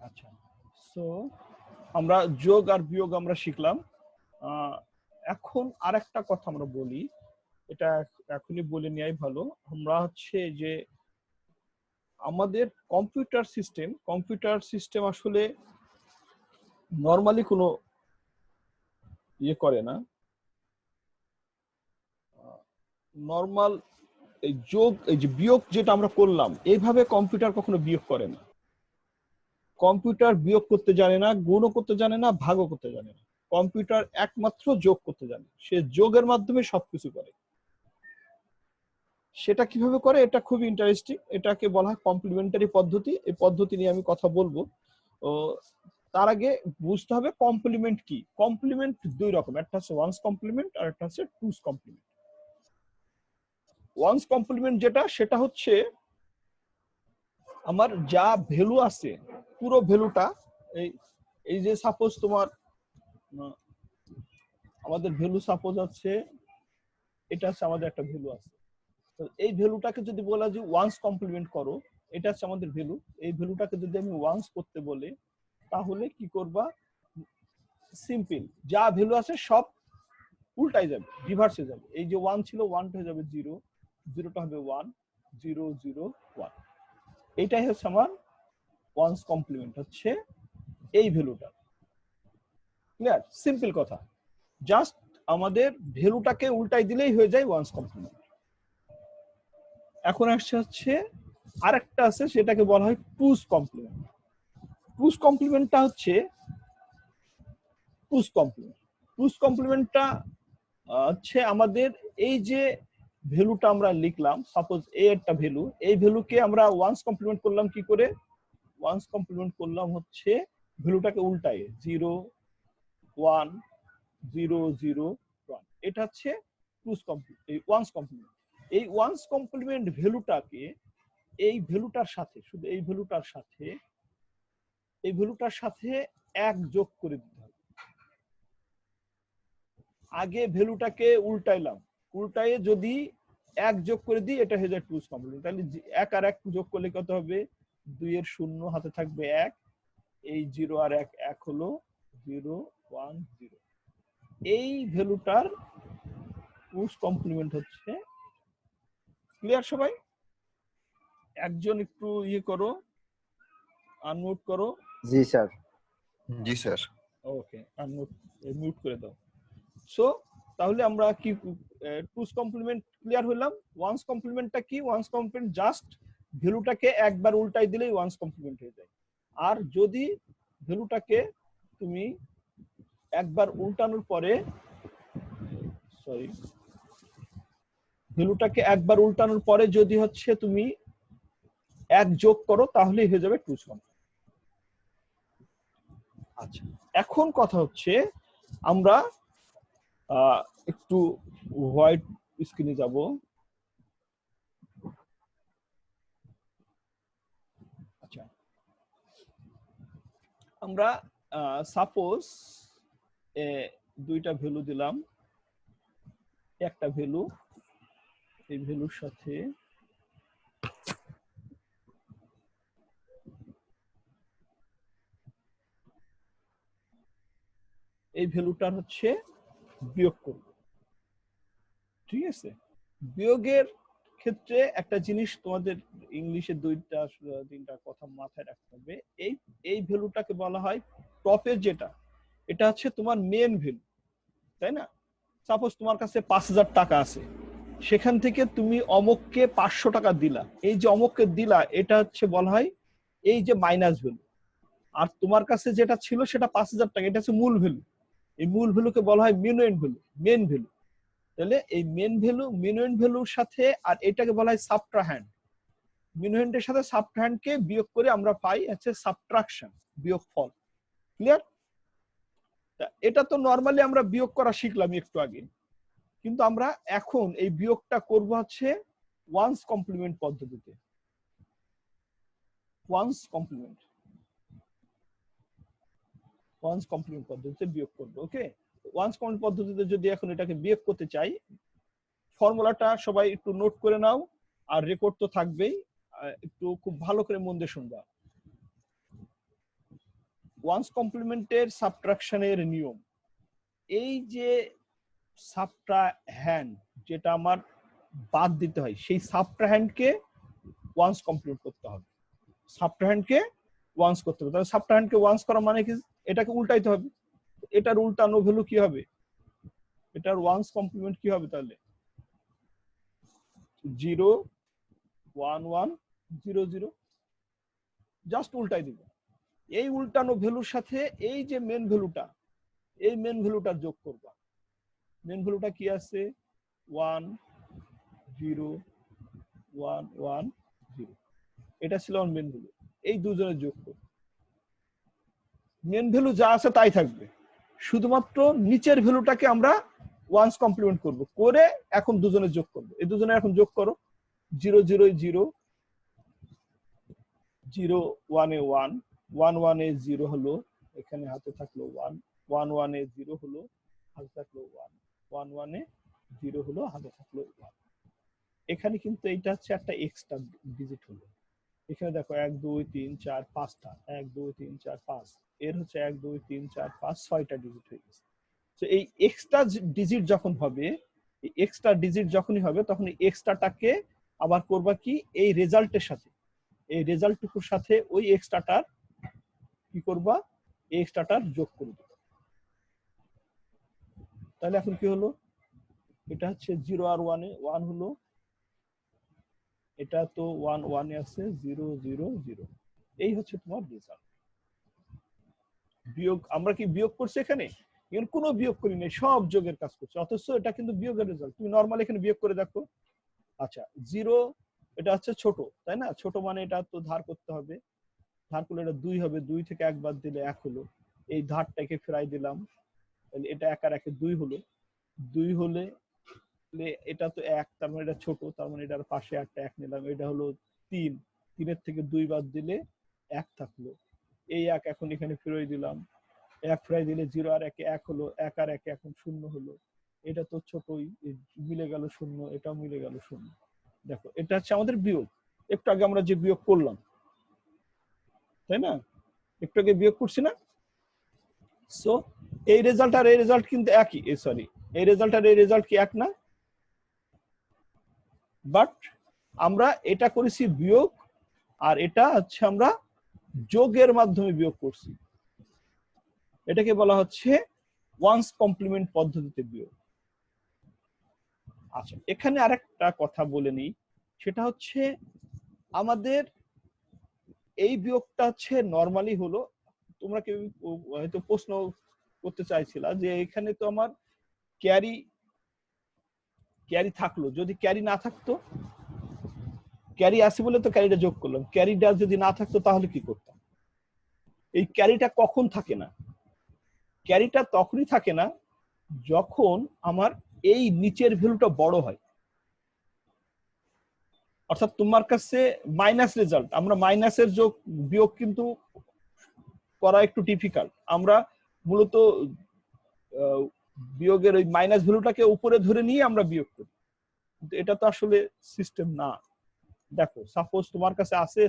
Speaker 1: আচ্ছা, সো আমরা যোগ আর বিয়োগ আমরা শিখলাম। এখন আরেকটা কথা আমরা বলি, এটা এখনই বলে নেওয়াই ভালো। আমরা হচ্ছে যে আমাদের কম্পিউটার সিস্টেম আসলে নরমালি কোনো ইয়ে করে না। নরমাল এই যোগ, এই যে বিয়োগ যেটা আমরা করলাম, এইভাবে কম্পিউটার কখনো বিয়োগ করে না। কম্পিউটার বিয়োগ করতে জানে না, গুণও করতে জানে না, ভাগও করতে জানে না। কম্পিউটার একমাত্র যোগ করতে জানে, সে যোগের মাধ্যমে সবকিছু করে। সেটা কিভাবে করে এটা খুবই ইন্টারেস্টিং, এটাকে বলা হয় কমপ্লিমেন্টারি পদ্ধতি। এই পদ্ধতি নিয়ে আমি কথা বলবো। তো তার আগে বুঝতে হবে কমপ্লিমেন্ট কি। কমপ্লিমেন্ট দুই রকম, একটা হচ্ছে ওয়ান্স কমপ্লিমেন্ট আর একটা হচ্ছে টুস কমপ্লিমেন্ট। ওয়ান্স কমপ্লিমেন্ট যেটা, সেটা হচ্ছে আমার যা ভ্যালু আছে পুরো ভ্যালুটা, এই যে সাপোজ তোমার আমাদের ভ্যালু সাপোজ আছে, এটা হচ্ছে আমাদের একটা ভ্যালু আছে। তো এই ভ্যালুটাকে যদি বলা যে ওয়ান্স কমপ্লিমেন্ট করো, এটা হচ্ছে আমাদের ভ্যালু। এই ভ্যালুটাকে যদি আমি ওয়ান্স করতে বলে, তাহলে কি করবা? সিম্পল, যা ভ্যালু আছে সব উল্টাই যাবে, রিভার্সে যাবে। এই যে 1 ছিল, 1 হয়ে যাবে 0, 0টা হবে 1, 0 0 1। এইটাই হচ্ছে আমার ওয়ান্স কমপ্লিমেন্ট, হচ্ছে এই ভ্যালুটা। ক্লিয়ার? সিম্পল কথা, জাস্ট আমাদের ভ্যালুটাকে উল্টাই দিলেই হয়ে যায় ওয়ান্স কমপ্লিমেন্ট। এখন আসছে হচ্ছে আরেকটা আছে, সেটাকে বলা হয় টুস কমপ্লিমেন্ট। টুস কমপ্লিমেন্টটা হচ্ছে টুস কমপ্লিমেন্টটা হচ্ছে আমাদের এই যে ভ্যালুটা আমরা লিখলাম, সাপোজ এ একটা ভ্যালু, এই ভ্যালুকে আমরা ওয়ান্স কমপ্লিমেন্ট করলাম কি করে? ওয়ান্স কমপ্লিমেন্ট করলাম হচ্ছে ভ্যালুটাকে উল্টায়, 0 1 0 0 1। এটা হচ্ছে টুস কমপ্লিমেন্ট, এই ওয়ান্স কমপ্লিমেন্ট। এই ওয়ান্স কমপ্লিমেন্ট ভ্যালুটাকে এই ভ্যালুটার সাথে, শুধু এই ভ্যালুটার সাথে 1 যোগ করে দিতে হবে। আগে ভ্যালুটাকে উল্টাইলাম, উল্টায়ে যদি 1 যোগ করে দিই, এটা হয়ে যায় টুস কমপ্লিমেন্ট। তাহলে 1 আর 1 যোগ করলে কত হবে? 2 এর 0 হাতে থাকবে 1, এই 0 আর 1 1 হলো 0 1 0। এই ভ্যালুটার টুস কমপ্লিমেন্ট হচ্ছে। ক্লিয়ার সবাই? একজন একটু ইয়ে করো, আনমিউট করো।
Speaker 7: জি স্যার।
Speaker 2: জি স্যার।
Speaker 1: ওকে, আনমিউট, মিউট করে দাও। সো তাহলে আমরা কি টুস কমপ্লিমেন্ট ক্লিয়ার হলাম। ওয়ান্স কমপ্লিমেন্টটা কি? ওয়ান্স কমপ্লিমেন্ট জাস্ট ভ্যালুটাকে একবার উল্টাই দিলেই ওয়ান্স কমপ্লিমেন্ট হয়ে যায়। আর যদি ভ্যালুটাকে তুমি একবার উল্টানোর পরে, যদি হচ্ছে তুমি 1 যোগ করো, তাহলেই হয়ে যাবে টুস কমপ্লিমেন্ট। আচ্ছা, এখন কথা হচ্ছে আমরা একটু হোয়াইট স্ক্রিনে যাব। আচ্ছা, আমরা সাপোজ দুইটা ভ্যালু দিলাম, একটা ভ্যালু, এই ভ্যালুর সাথে এই ভ্যালুটার হচ্ছে বিয়োগ করব। ঠিক আছে? বিয়োগের ক্ষেত্রে একটা জিনিস তোমাদের ইংলিশে 2-3টা কথা মাথায় রাখতে হবে। এই ভ্যালুটাকে বলা হয় টপের যেটা, এটা হচ্ছে তোমার মেন ভ্যালু, তাই না? সাপোজ তোমার কাছে 5000 টাকা আছে, সেখান থেকে তুমি অমককে 500 টাকা দিলা। এই যে অমককে দিলা, এটা হচ্ছে বলা হয় এই যে মাইনাস ভ্যালু। আর তোমার কাছে যেটা ছিল সেটা 5000 টাকা, এটা হচ্ছে মূল ভ্যালু। এই মূল ভ্যালুকে বলা হয় মিনুয়েন্ট ভ্যালু, মেন ভ্যালু। তাহলে এই মিনুয়েন্ট ভ্যালুর সাথে আর এটাকে বলা হয় সাবট্রাহ্যান্ড। মিনুয়েন্টের সাথে সাবট্রাহ্যান্ডকে বিয়োগ করে আমরা পাই হচ্ছে সাবট্রাকশন, বিয়োগফল। ক্লিয়ার? এটা তো নরমালি আমরা বিয়োগ করা শিখলাম একটু আগে, কিন্তু আমরা এখন এই বিয়োগটা করব হচ্ছে ওয়ান্স কমপ্লিমেন্ট পদ্ধতিতে। ওয়ান্স কমপ্লিমেন্ট পদ্ধতিতে বিয়োগ করব। ওকে, ওয়ান্স কমপ্লিমেন্ট পদ্ধতিতে যদি এখন এটাকে বিয়োগ করতে চাই, ফর্মুলাটা সবাই একটু নোট করে নাও, আর রেকর্ড তো থাকবেই, একটু খুব ভালো করে মন দিয়ে শুনবা। ওয়ান্স কমপ্লিমেন্টের সাবট্রাকশনের নিয়ম, এই যে সাবট্রাহ্যান্ড যেটা আমার বাদ দিতে হয়, সেই সাবট্রাহ্যান্ডকে ওয়ান্স কমপ্লিমেন্ট করতে হবে, সাবট্রাহ্যান্ডকে ওয়ান্স করতে হবে। তাহলে সাবট্রাহ্যান্ডকে ওয়ান্স করা মানে কি, এটাকে উল্টাইতে হবে। এটার উল্টানো ভ্যালু কি হবে, এটার ওয়ান্স কমপ্লিমেন্ট কি হবে, তাহলে 0 1 1 0 0, জাস্ট উল্টাই দিব। এই উল্টানো ভ্যালুর সাথে এই যে মেন ভ্যালুটা, এই মেন ভ্যালুটা যোগ করবা। মেন ভ্যালুটা কি আছে, 1 0 1 1 0, এটা ছিল আমার মেন ভ্যালু। এই দুজনের যোগ করব, মেন ভ্যালু যা আছে তাই থাকবে, শুধুমাত্র নিচের ভ্যালুটাকে আমরা ওয়ান্স কমপ্লিমেন্ট করব, করে এখন দুজনের যোগ করব। এই দুজনের এখন যোগ করো, 0 0 0 0 1 এ 1 1 1 এ 0 হলো, এখানে হাতে থাকলো 1 1 1 এ 0 হলো, হাতে থাকলো 1 1 1 এ 0 হলো, হাতে থাকলো 1। এখানে কিন্তু এইটা হচ্ছে একটা এক্সট্রা ডিজিট হলো। এখানে দেখো 1 2 3 4 5টা, 1 2 3 4 5, এর হচ্ছে 1 2 3 4 5 6টা ডিজিট হয়ে গেছে। তো এই এক্সট্রা ডিজিট যখন হবে, এই এক্সট্রা ডিজিট যখনই হবে, তখন এই এক্সট্রাটাকে আবার করবা কি, এই রেজাল্টের সাথে, এই রেজাল্টটুকুর সাথে ওই এক্সট্রাটার কি করবা, এই এক্সট্রাটার যোগ করে দেবে। তাহলে এখন কি হলো, এটা হচ্ছে 0 আর 1 এ 1 হলো, এটা তো 1 1 এ আছে 0 0 0। এই হচ্ছে তোমার রেজাল্ট। বিয়োগ, আমরা কি বিয়োগ করছি এখানে? এখানে কোনো বিয়োগ করি নাই, সব যোগের কাজ করছে, অথচ এটা কিন্তু বিয়োগের রেজাল্ট। তুমি নরমালি এখানে বিয়োগ করে দেখো। আচ্ছা 0 এটা হচ্ছে ছোট, তাই না? ছোট মানে এটা তো ধার করতে হবে, ধার করলে এটা 2 হবে, 2 থেকে 1 বাদ দিলে 1 হলো, এই ধারটাকে ফেরাই দিলাম, তাহলে এটা 1 আর 1 2 হলো, 2 হলে এটা তো 1, তার মানে এটা ছোট, তার মানে এটার পাশে একটা 1 নিলাম, এটা হলো 3, 3 এর থেকে 2 বাদ দিলে 1 থাকলো, এই 1 এখন এখানে ফেরাই দিলাম, 1 ফেরাই দিলে 0 আর 1 1 হলো, 1 আর 1 এখন 0 হলো, এটা তো ছোটই, মিলে গেল 0, এটাও মিলে গেল 0। দেখো এটা হচ্ছে আমাদের বিয়োগ, একটু আগে আমরা যে বিয়োগ করলাম, তাই না? একটু আগে বিয়োগ করছি না? সো এই রেজাল্ট আর এই রেজাল্ট কিন্তু একই, সরি, এই রেজাল্ট আর এই রেজাল্ট কি এক না? বাট আমরা এটা করেছি বিয়োগ, আর এটা হচ্ছে আমরা যোগের মাধ্যমে বিয়োগ করছি। এটাকে বলা হচ্ছে ওয়ান্স কমপ্লিমেন্ট পদ্ধতিতে বিয়োগ। আচ্ছা, এখানে আরেকটা কথা বলে নিই, সেটা হচ্ছে আমাদের এই বিয়োগটা হচ্ছে নরমালি হলো, তোমরা কেউ হয়তো প্রশ্ন করতে চাইছিলা যে এখানে তো আমার ক্যারি থাকলো, যদি ক্যারি না থাকতো, ক্যারি আছে বলে তো ক্যারিটা যোগ করলাম, ক্যারিটা যদি না থাকতো তাহলে কি করতাম? এই ক্যারিটা কখন থাকে না? ক্যারিটা তখনই থাকে না যখন আমার এই নিচের ভ্যালুটা বড় হয়, অর্থাৎ তোমার কাছে মাইনাস রেজাল্ট, আমরা মাইনাসের যোগ বিয়োগ কিন্তু করা একটু ডিফিকাল্ট, আমরা মূলত বিয়োগের ওই মাইনাস ভ্যালুটাকে উপরে ধরে নিয়ে আমরা বিয়োগ করি, কিন্তু এটা তো আসলে সিস্টেম না। দেখো সাপোজ তোমার কাছে আছে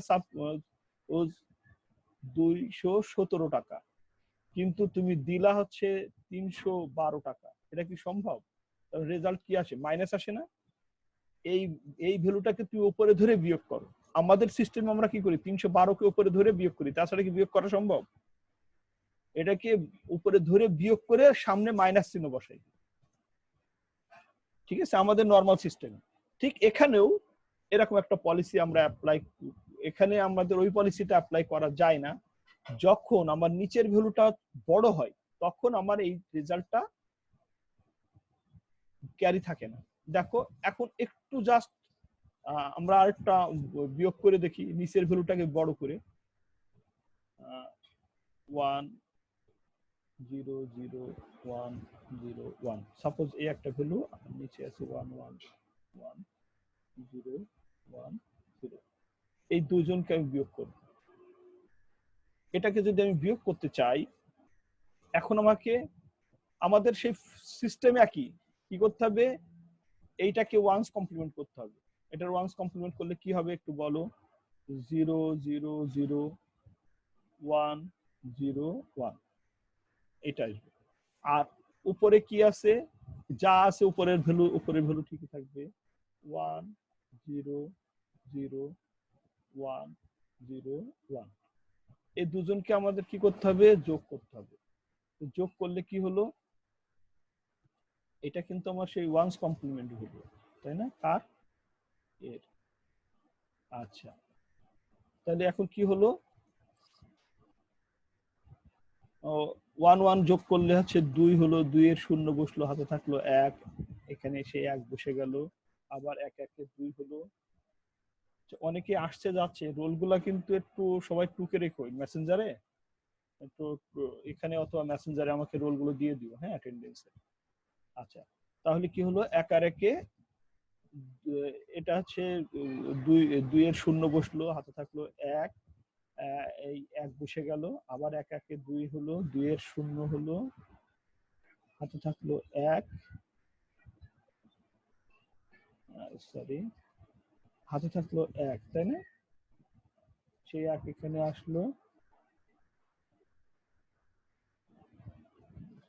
Speaker 1: 217 টাকা, কিন্তু তুমি দিলা হচ্ছে 312 টাকা, এটা কি সম্ভব? রেজাল্ট কি আসে? মাইনাস আসে না? এই ভ্যালুটাকে তুমি উপরে ধরে বিয়োগ করো। আমাদের সিস্টেমে আমরা কি করি, 312 কে উপরে ধরে বিয়োগ করি, তাছাড়া কি বিয়োগ করা সম্ভব? এটাকে উপরে ধরে বিয়োগ করে সামনে মাইনাস চিহ্ন বসাই, ঠিক আছে, আমাদের নরমাল সিস্টেম। ঠিক এখানেও এরকম একটা পলিসি আমরা অ্যাপ্লাই, এখানে আমাদের ওই পলিসিটা অ্যাপ্লাই করা যায় না। যখন আমার নিচের ভ্যালুটা বড় হয় তখন আমার এই রেজাল্টটা ক্যারি থাকে না। দেখো এখন একটু জাস্ট আমরা আরেকটা বিয়োগ করে দেখি, নিচের ভ্যালুটাকে বড় করে, 1 0 0 1 0 1, সাপোজ এই একটা ভ্যালু, নিচে আছে 1 1 1 0 1 0, এই দুজনকে আমি বিয়োগ করব। এটাকে যদি আমি বিয়োগ করতে চাই, এখন আমাদের সেই সিস্টেমে কি করতে হবে, এইটাকে ওয়ান্স কমপ্লিমেন্ট করতে হবে। এটার ওয়ান্স কমপ্লিমেন্ট করলে কি হবে একটু বলো? 0 0 0 1 0 1 এটা আসবে। আর উপরে কি আছে, যা আছে উপরের ভ্যালু ঠিকই থাকবে 1 0 0 1 0 1। এই দুজনকে আমাদের কি করতে হবে, যোগ করতে হবে। যোগ করলে কি হলো, এটা কিন্তু আমার সেই ওয়ান্স কমপ্লিমেন্ট হলো, তাই না? কার এর। আচ্ছা, তাহলে এখন কি হলো, 1 1 যোগ করলে হচ্ছে 2 হলো, 2 এর শূন্য বসলো, হাতে থাকলো 1, এখানে সেই 1 বসে গেল, আবার 1 1 এ 2 হলো। অনেকে আসছে যাচ্ছে, রোলগুলা কিন্তু একটু সবাই টুকে রেখো মেসেঞ্জারে, একটু এখানে অথবা মেসেঞ্জারে আমাকে রোলগুলো দিয়ে দিও, হ্যাঁ, অ্যাটেন্ডেন্সে। আচ্ছা, তাহলে কি হলো, 1 আর 1 এ এটা হচ্ছে 2 এর শূন্য বসলো, হাতে থাকলো 1, এই 1 বসে গেল, আবার 1 1 এ 2 হলো, 2 এর শূন্য হলো, হাতে থাকলো 1, সরি, হাতে থাকলো 1, তাই না? সেই 1 এখানে আসলো,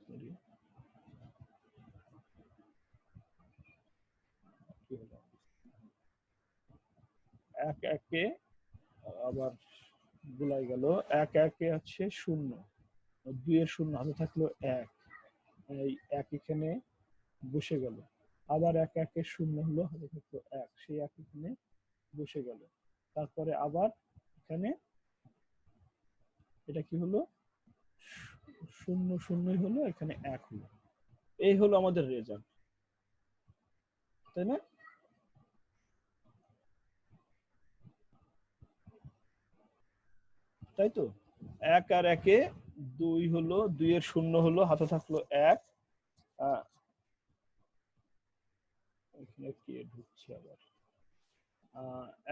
Speaker 1: সরি, কি হলো, 1 1 এ আবার গুলাই গেল, 1 1 এ হচ্ছে শূন্য, 2 এর শূন্য, হাতে থাকলো 1, এই 1 এখানে বসে গেল, আবার 1 1 এর শূন্য হলো, হাতে থাকলো 1, সেই 1 এখানে বসে গেল, তারপরে আবার এখানে এটা কি হলো, শূন্য শূন্যই হলো, এখানে 1 হলো। এই হলো আমাদের রেজাল্ট, তাই না? তাই তো, 1 আর 1 এ 2 হলো, 2 এর শূন্য হলো, হাতে থাকলো 1, এখানে কে ঢুকছে আবার,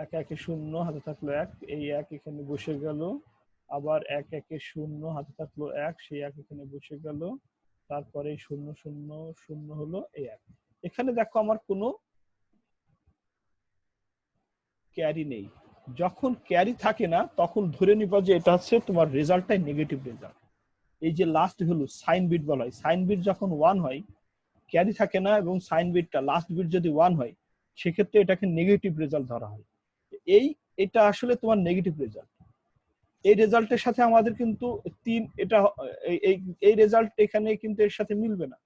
Speaker 1: 1 1 এ শূন্য, হাতে থাকলো 1, এই 1 এখানে বসে গেল, আবার 1 1 এ শূন্য, হাতে থাকলো 1, সেই 1 এখানে বসে গেল, তারপরে শূন্য শূন্য শূন্য হলো, এই 1। এখানে দেখো আমার কোনো ক্যারি নেই। যখন ক্যারি থাকে না তখন ধরে নিবা যে এটা হচ্ছে তোমার রেজাল্টটাই নেগেটিভ রেজাল্ট। এই যে লাস্ট ভ্যালু সাইন বিট বলা হয়, সাইন বিট যখন 1 হয়, ক্যারি থাকে না, এবং সাইন বিটটা লাস্ট বিট যদি 1 হয়, সেক্ষেত্রে এটাকে নেগেটিভ রেজাল্ট ধরা হয়। এটা আসলে তোমার নেগেটিভ রেজাল্ট। এই রেজাল্টের সাথে আমাদের কিন্তু এটা এই রেজাল্ট এখানে কিন্তু এর সাথে মিলবে না।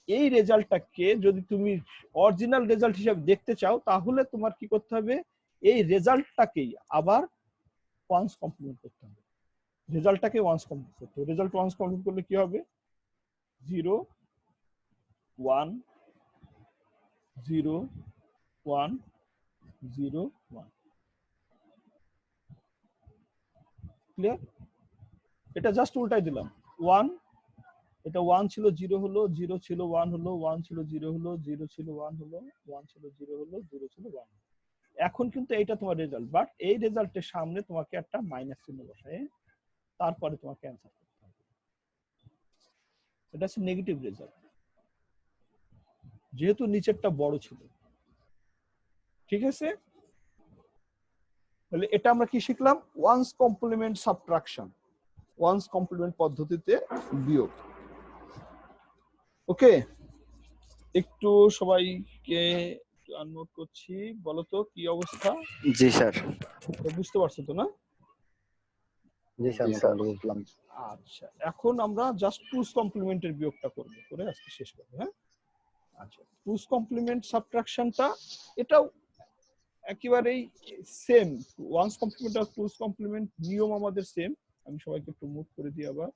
Speaker 1: এই রেজাল্টটাকে যদি তুমি অরিজিনাল রেজাল্ট হিসেবে দেখতে চাও, তাহলে তোমার কি করতে হবে, এই রেজাল্টটাকেই আবার ওয়ান্স কমপ্লিমেন্ট করতে হবে। রেজাল্টটাকে ওয়ান্স কমপ্লিট করতে হবে। রেজাল্ট ওয়ান্স কমপ্লিট করলে কি হবে, 0 1 0 1 0 1। ক্লিয়ার? এটা জাস্ট উল্টাই দিলাম, 1, এটা 1 ছিল 0 হলো, 0 ছিল 1 হলো, 1 ছিল 0 হলো, 0 ছিল 1 হলো, 1 ছিল 0 হলো, 0 ছিল 1 হলো। এখন কিন্তু এটা তোমার রেজাল্ট, বাট এই রেজাল্টের সামনে তোমাকে একটা মাইনাস চিহ্ন বসায় তারপরে তোমাকে অ্যান্সার করতে হবে। এটা হচ্ছে নেগেটিভ রেজাল্ট, যেহেতু নিচেরটা বড় ছিল। ঠিক আছে, তাহলে এটা আমরা কি শিখলাম, one's complement subtraction, one's complement পদ্ধতিতে বিয়োগ। ওকে, একটু সবাইকে আননোট করছি, বলো তো কি অবস্থা?
Speaker 4: জি স্যার।
Speaker 1: বুঝতে পারছো তো না?
Speaker 3: জি স্যার, মোটামুটি বুঝলাম।
Speaker 1: আচ্ছা, এখন আমরা জাস্ট টুস কমপ্লিমেন্টের বিয়োগটা করব, করে আজকে শেষ করব। হ্যাঁ, আচ্ছা, টুস কমপ্লিমেন্ট সাবট্রাকশনটা এটাও একেবারেই সেম, ওয়ান্স কমপ্লিমেন্ট আর টুস কমপ্লিমেন্ট নিয়ম আমাদের সেম। আমি সবাইকে একটু মুভ করে দিই আবার।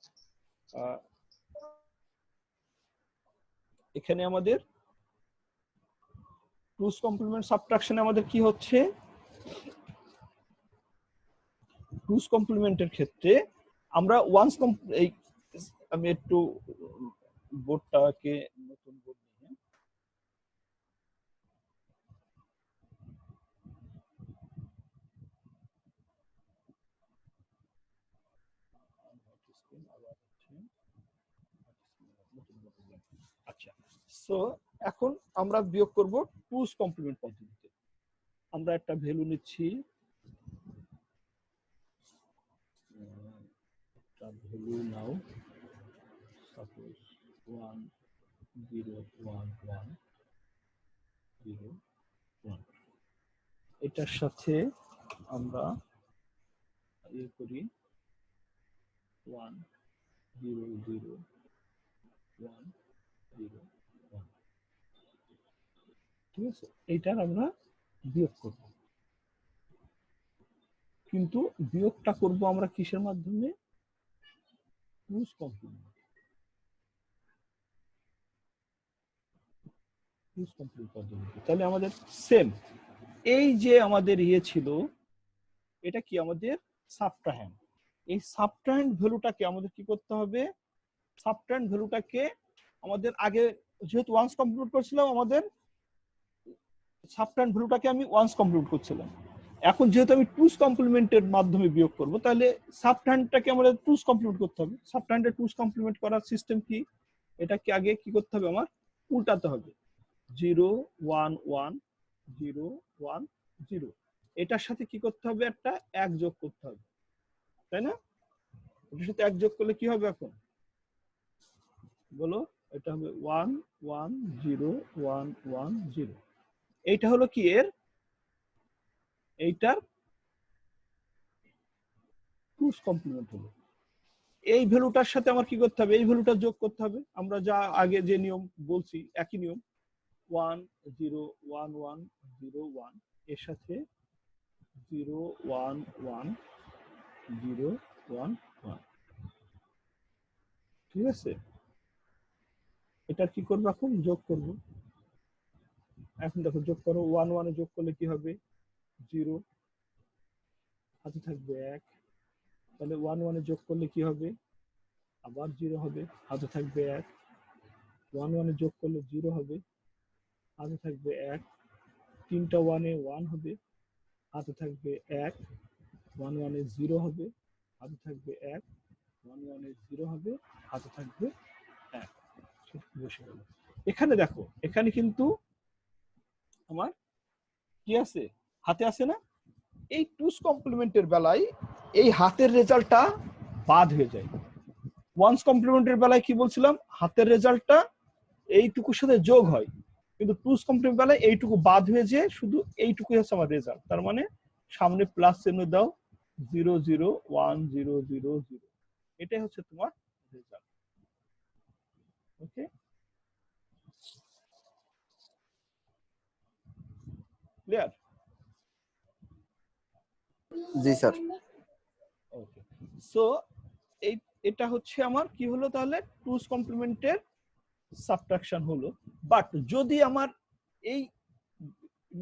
Speaker 1: এখানে আমাদের টুস কমপ্লিমেন্ট সাবট্রাকশনে আমাদের কি হচ্ছে, টুস কমপ্লিমেন্টের ক্ষেত্রে আমরা ওয়ান্স আমি একটু বোর্ডটাকে নতুন বোর্ড নিয়ে, আচ্ছা, সো এখন আমরা বিয়োগ করব টুস কমপ্লিমেন্ট পদ্ধতিতে। আমরা একটা ভ্যালু নিচ্ছি, একটা ভ্যালু নাও, সাপোজ 1 0 1 1 0 1, এটার সাথে আমরা ইয়ে করি 1 0 0 1 0 1, ঠিক আছে? এইটার আমরা বিয়োগ করব, কিন্তু বিয়োগটা করব আমরা কিসের মাধ্যমে? টুস কমপ্লিমেন্ট। টুস কমপ্লিমেন্ট পদ্ধতি। তাহলে আমাদের সেম এই যে আমাদের ইয়ে ছিল, এটা কি আমাদের সাবট্রাহ্যান্ড। এই সাবট্রাহ্যান্ড ভ্যালুটাকে আমাদের কি করতে হবে? সাবট্রাহ্যান্ড ভ্যালুটাকে আমাদের আগে যেহেতু ওয়ান্স কমপ্লিট করছিলাম, আমাদের সাবট্রাহ্যান্ড ভ্যালুটাকে আমি ওয়ান্স কমপ্লিট করছিলাম। এখন যেহেতু আমি টুস কমপ্লিমেন্টের মাধ্যমে বিয়োগ করব, তাহলে সাবট্রাহ্যান্ডটাকে আমাদের টুস কমপ্লিট করতে হবে। সাবট্রাহ্যান্ডের টুস কমপ্লিমেন্ট করার সিস্টেম কি? এটাকে আগে কি করতে হবে? আমার উল্টাতে হবে, 0 1 1 0 1 0। এটার সাথে কি করতে হবে? একটা 1 যোগ করতে হবে, তাই না? এটার সাথে 1 যোগ করলে কি হবে এখন বলো? এটা হবে 1 1 0 1 1 0। এইটা হলো কি এর, এইটার টুস কমপ্লিমেন্ট হলো। এই ভ্যালুটার সাথে আমার কি করতে হবে? এই ভ্যালুটা যোগ করতে হবে। আমরা যা আগে যে নিয়ম বলছি একই নিয়ম, 1 0 1 1 0 1 এর সাথে 0 1 1 0 1 1, ঠিক আছে? এটা কি করবো? এখন যোগ করব। এখন দেখো যোগ করো, 1 1 এ যোগ করলে কি হবে? 0, হাতে থাকবে 1। তাহলে 1 1 এ যোগ করলে কি হবে? আবার 0 হবে, হাতে থাকবে 1। 1 1 এ যোগ করলে 0 হবে, হাতে থাকবে 1। তিনটা 1 এ 1 হবে, হাতে থাকবে 1। 1 1 এ 0 হবে, হাতে থাকবে 1। 1 1 এ 0 হবে, হাতে থাকবে 1। বসে গেল। এখানে দেখো, এখানে কিন্তু আমার কি আছে? হাতে আছে না? এই টুস কমপ্লিমেন্টের বেলায় এই হাতের রেজাল্টটা বাদ হয়ে যায়। ওয়ান্স কমপ্লিমেন্টের বেলায় কি বলছিলাম? হাতের রেজাল্টটা এইটুকুর সাথে যোগ হয়, কিন্তু টুস কমপ্লিমেন্ট বেলায় এইটুকু বাদ হয়ে যায়, শুধু এইটুকুই হচ্ছে আমার রেজাল্ট। তার মানে সামনে প্লাস চিহ্ন দাও, 0 0 1 0 0 0, এটাই হচ্ছে তোমার রেজাল্ট। ওকে, ক্লিয়ার?
Speaker 7: জি স্যার।
Speaker 1: ওকে, সো এই এটা হচ্ছে আমার কি হলো? তাহলে টুস কমপ্লিমেন্টের সাবট্রাকশন হলো। বাট যদি আমার এই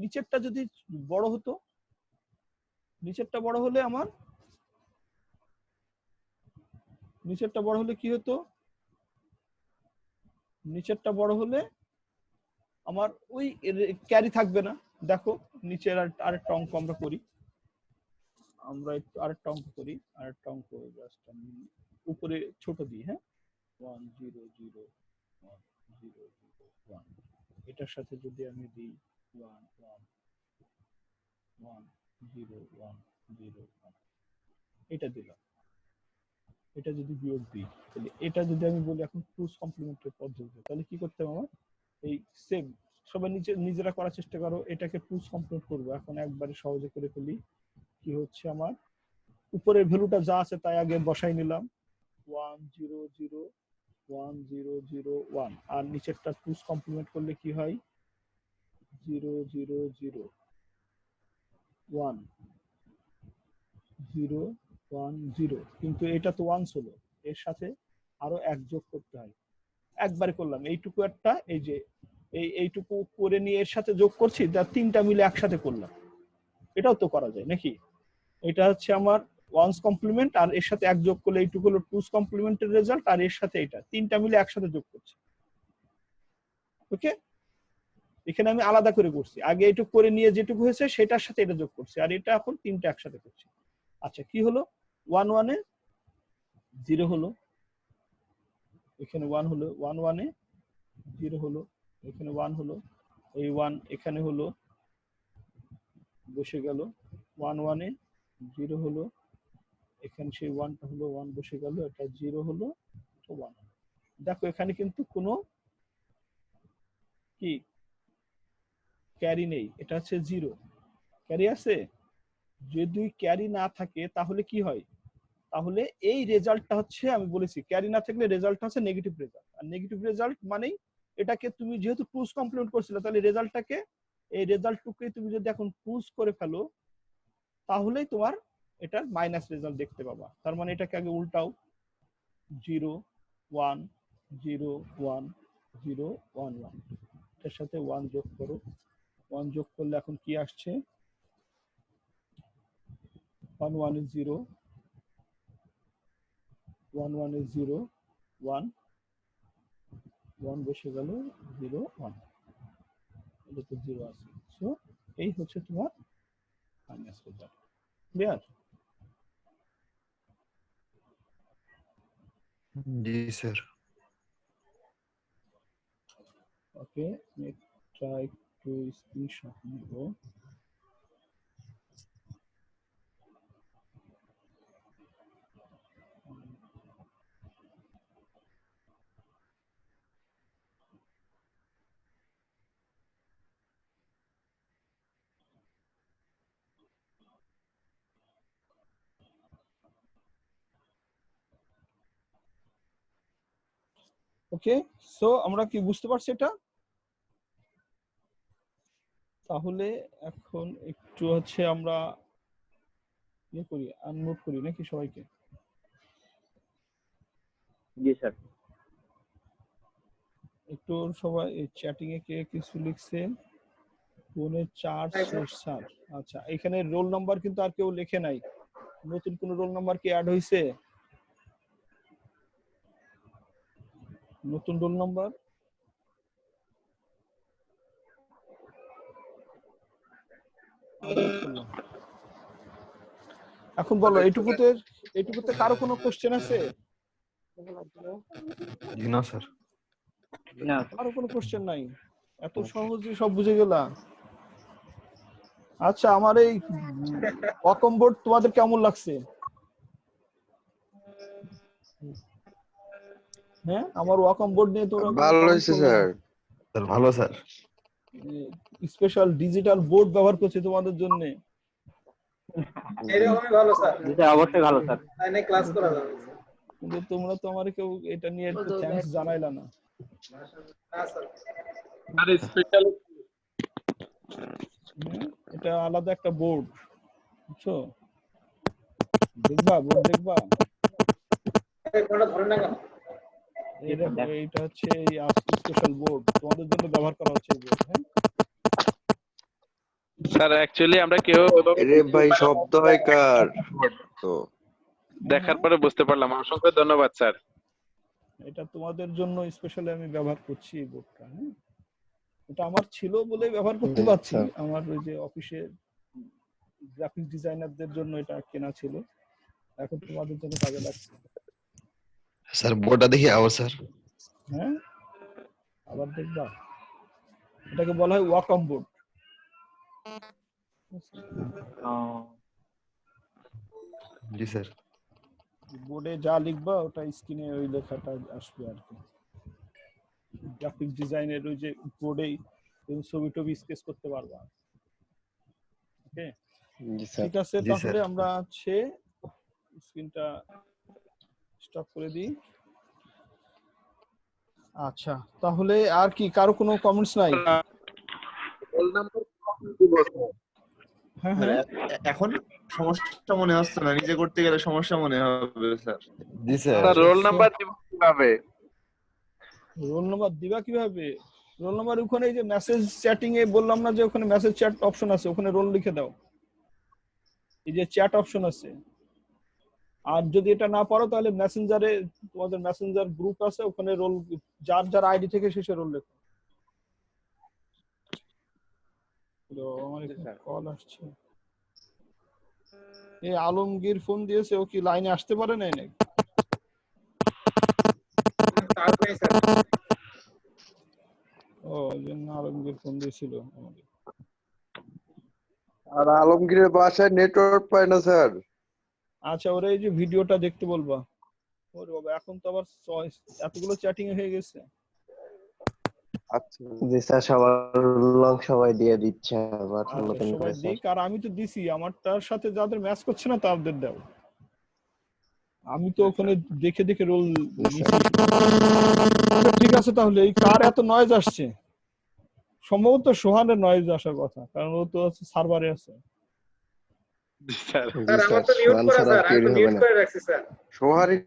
Speaker 1: নিচেরটা যদি বড় হতো, নিচেরটা বড় হলে আমার নিচেরটা বড় হলে কি হতো? নিচেরটা বড় হলে আমার ওই ক্যারি থাকবে না। দেখো নিচের আরেকটা অঙ্ক আমরা করি, আমরা একটু আরেকটা অঙ্ক করি, আরেকটা অঙ্ক জাস্ট আমি উপরে ছোট দিই। হ্যাঁ, 1 0 0 1 0 0 1, এটার সাথে যদি আমি দিই 1 1 1 0 1 0 1, এটা দিলাম। এটা যদি বিয়োগ দিই, তাহলে এটা যদি আমি বলি এখন টুস কমপ্লিমেন্টের পদ্ধতি, তাহলে কি করতে হবে? আমার এই সেম সবাই নিজেরা করার চেষ্টা করো, এটাকে টুস কমপ্লিমেন্ট করবো। এখন একবারে সহজে করে ফেলি। কি হচ্ছে? আমার উপরের ভ্যালুটা যা আছে তাই আগে বসাই নিলাম, 1 0 0 1 0 0 1, আর নিচেরটা টুস কমপ্লিমেন্ট করলে কি হয়? 0 0 0 1 0 1 0, কিন্তু এটা তো ওয়ান্স হলো, এর সাথে আরো 1 যোগ করতে হয়। একবারে করলাম এইটুকু একটা, এই যে এইটুকু করে নিয়ে এর সাথে যোগ করছি, তার তিনটা মিলে একসাথে করলাম। এটাও তো করা যায় নাকি? এটা হচ্ছে আমার ওয়ান্স কমপ্লিমেন্ট, আর এর সাথে 1 যোগ করলে এইটুকু হলো টুস কমপ্লিমেন্টের রেজাল্ট, আর এর সাথে এটা তিনটা মিলে একসাথে যোগ করছি। ওকে, এখানে আমি আলাদা করে করছি, আগে এইটুকু করে নিয়ে যেটুকু হয়েছে সেটার সাথে এটা যোগ করছি, আর এটা এখন তিনটা একসাথে করছি। আচ্ছা, কি হলো? 1 1 এ 0 হলো, এখানে 1 হলো, 1 1 এ 0 হলো, এখানে 1 হলো, এই 1 এখানে হলো, বসে গেল। 1 1 এ 0 হলো, এখানে সেই 1টা হলো 1 বসে গেল, এটা 0 হলো, এটা 1। দেখো এখানে কিন্তু কোনো কি ক্যারি নেই, এটা হচ্ছে 0। ক্যারি আছে? যদি ক্যারি না থাকে তাহলে কি হয়? তাহলে এই রেজাল্টটা হচ্ছে, আমি বলেছি ক্যারি না থাকলে রেজাল্ট হচ্ছে নেগেটিভ রেজাল্ট। আর নেগেটিভ রেজাল্ট মানেই এটাকে তুমি যেহেতু টুজ কমপ্লিমেন্ট করছিলে, তাহলে রেজাল্টটাকে, এই রেজাল্টটুকে তুমি যদি এখন টুজ করে ফেলো তাহলেই তোমার এটার মাইনাস রেজাল্ট দেখতে পাবা। তার মানে এটাকে আগে উল্টাও, 0 1 0 1 0 1 1, এর সাথে 1 যোগ করো। 1 যোগ করলে এখন কি আসছে? 1 1 is 0, 1 1 is 0 1, 1 বসে গেল, 0 1, এটা তো 0 আছে। সো এই হচ্ছে তোমার minus result. Clear?
Speaker 7: G sir.
Speaker 1: Okay, try to screenshot নিব। ওকে, সো আমরা কি বুঝতে পারছি এটা? তাহলে এখন একটু হচ্ছে আমরা ইয়ে করি, আনমিউট করি নাকি সবাইকে?
Speaker 3: জি স্যার।
Speaker 1: একটু সবাই চ্যাটিং এ কে কিছু লিখছে? ফোনে চার্জ শেষ স্যার। আচ্ছা, এখানে রোল নাম্বার কিন্তু আর কেউ লেখে নাই। নতুন কোন রোল নাম্বার কি অ্যাড হয়েছে? নতুন রোল নাম্বার? এখন বলো, এইটুকুতে কারো কোনো কোশ্চেন আছে?
Speaker 7: জি না স্যার।
Speaker 3: না
Speaker 1: কারো কোনো কোশ্চেন নাই? এত সহজে সব বুঝে গেলা? আচ্ছা, আমার এই ওয়াকম বোর্ড তোমাদের কেমন লাগছে? হ্যাঁ, আমার ওয়াকম বোর্ড নিয়ে তোমরা
Speaker 2: ভালো হয়েছে স্যার।
Speaker 7: স্যার ভালো স্যার।
Speaker 1: স্পেশাল ডিজিটাল বোর্ড ব্যবহার করছি তোমাদের জন্য।
Speaker 6: এরকমই ভালো স্যার,
Speaker 3: জি স্যার, অবশ্যই ভালো স্যার।
Speaker 6: লাইনে ক্লাস করা যাবে।
Speaker 1: কিন্তু তোমরা তো আমার কেউ এটা নিয়ে একটু থ্যাঙ্কস জানাইলা না।
Speaker 6: হ্যাঁ স্যার।
Speaker 1: এটা আলাদা একটা বোর্ড, বুঝছো? দেখবা বোর্ড, দেখবা
Speaker 6: কোনটা ধরে না কেন?
Speaker 1: এইটা হচ্ছে এই স্পেশাল বোর্ড, তোমাদের জন্য ব্যবহার করা হচ্ছে এই বোর্ড। হ্যাঁ,
Speaker 8: স্যার অ্যাকচুয়ালি আমরা কেউ
Speaker 2: আরে ভাই শব্দ হয় কার? তো
Speaker 8: দেখার পরে বুঝতে পারলাম। অসংখ্য ধন্যবাদ স্যার।
Speaker 1: এটা তোমাদের জন্য স্পেশালি আমি ব্যবহার করছি এই বোর্ডটা। হ্যাঁ, এটা আমার ছিল বলে ব্যবহার করতে পারছি। আমার ওই যে অফিসে গ্রাফিক ডিজাইনারদের জন্য এটা কেনা ছিল, এখন তোমাদের জন্য কাজে লাগছে।
Speaker 7: স্যার বোর্ডটা দেখি আবার স্যার।
Speaker 1: হ্যাঁ, আবার দেখবা, এটাকে বলা হয় ওয়াকম বোর্ড।
Speaker 7: জি স্যার।
Speaker 1: বোর্ডে যা লিখবা ওটা স্ক্রিনে ওই লেখাটা আসবে আর কি। গ্রাফিক ডিজাইনের ওই যে বোর্ডেই তুমি ছবি টবি স্কেচ করতে পারবা। ওকে, ঠিক আছে,
Speaker 7: জি
Speaker 1: তাহলে
Speaker 7: স্যার।
Speaker 1: আমরা হচ্ছে স্ক্রিনটা স্টপ করে দিই। আচ্ছা, তাহলে আর কি কারো কোনো কমেন্টস নাই? হ্যাঁ হ্যাঁ,
Speaker 9: এখন সমস্যা মনে হচ্ছে না, নিজে করতে গেলে সমস্যা মনে হবে স্যার।
Speaker 7: জি স্যার।
Speaker 8: স্যার রোল নাম্বার দিব কিভাবে?
Speaker 1: রোল নাম্বার দিবা কিভাবে? রোল নাম্বার ওখানে এই যে মেসেজ চ্যাটিং এ বললাম না যে ওখানে মেসেজ চ্যাট অপশন আছে, ওখানে রোল লিখে দাও। এই যে চ্যাট অপশন আছে। আর যদি এটা না পারো তাহলে মেসেঞ্জারে, তোমাদের মেসেঞ্জার গ্রুপ আছে, ওখানে রোল যার যার আইডি থেকে শেষে রোল লেখো। আমার কল আসছে। এই আলমগীর ফোন দিয়েছে, ও কি লাইনে আসতে পারে নাই নাকি?
Speaker 6: চার্জ নেই স্যার।
Speaker 1: ও, ওই জন্য আলমগীর ফোন দিয়েছিল আমাকে।
Speaker 2: আর আলমগীরের বাসায় নেটওয়ার্ক পায় না স্যার।
Speaker 1: আচ্ছা, ওরা এই যে ভিডিওটা দেখতে বলবা। ওরে বাবা, এখন তো আবার এতগুলো চ্যাটিং হয়ে গেছে।
Speaker 2: আচ্ছা
Speaker 10: জি স্যার, সবার লং সবাই দিয়ে দিচ্ছে আবার
Speaker 1: আচ্ছা,
Speaker 10: নতুন
Speaker 1: সবাই
Speaker 10: করে স্যার।
Speaker 1: দিক, আর আমি তো দিছি, আমারটার সাথে যাদের ম্যাচ করছে না তাদের দাও। আমি তো ওখানে দেখে দেখে রোল নিছি। আচ্ছা, ঠিক আছে, তাহলে এই কার এত নয়েজ আসছে? সম্ভবত সোহানের নয়েজ আসার কথা, কারণ ও তো সার্ভারে আছে।
Speaker 8: জি স্যার।
Speaker 10: জি
Speaker 6: স্যার আমার
Speaker 10: স্যার,
Speaker 6: তো মিউট
Speaker 10: সোহান
Speaker 6: করা
Speaker 10: ছাড়া
Speaker 6: স্যার, আমি
Speaker 10: কেউই
Speaker 6: তো
Speaker 10: হবে
Speaker 6: মিউট
Speaker 10: না।
Speaker 6: করে রাখছি স্যার।
Speaker 2: সোহারি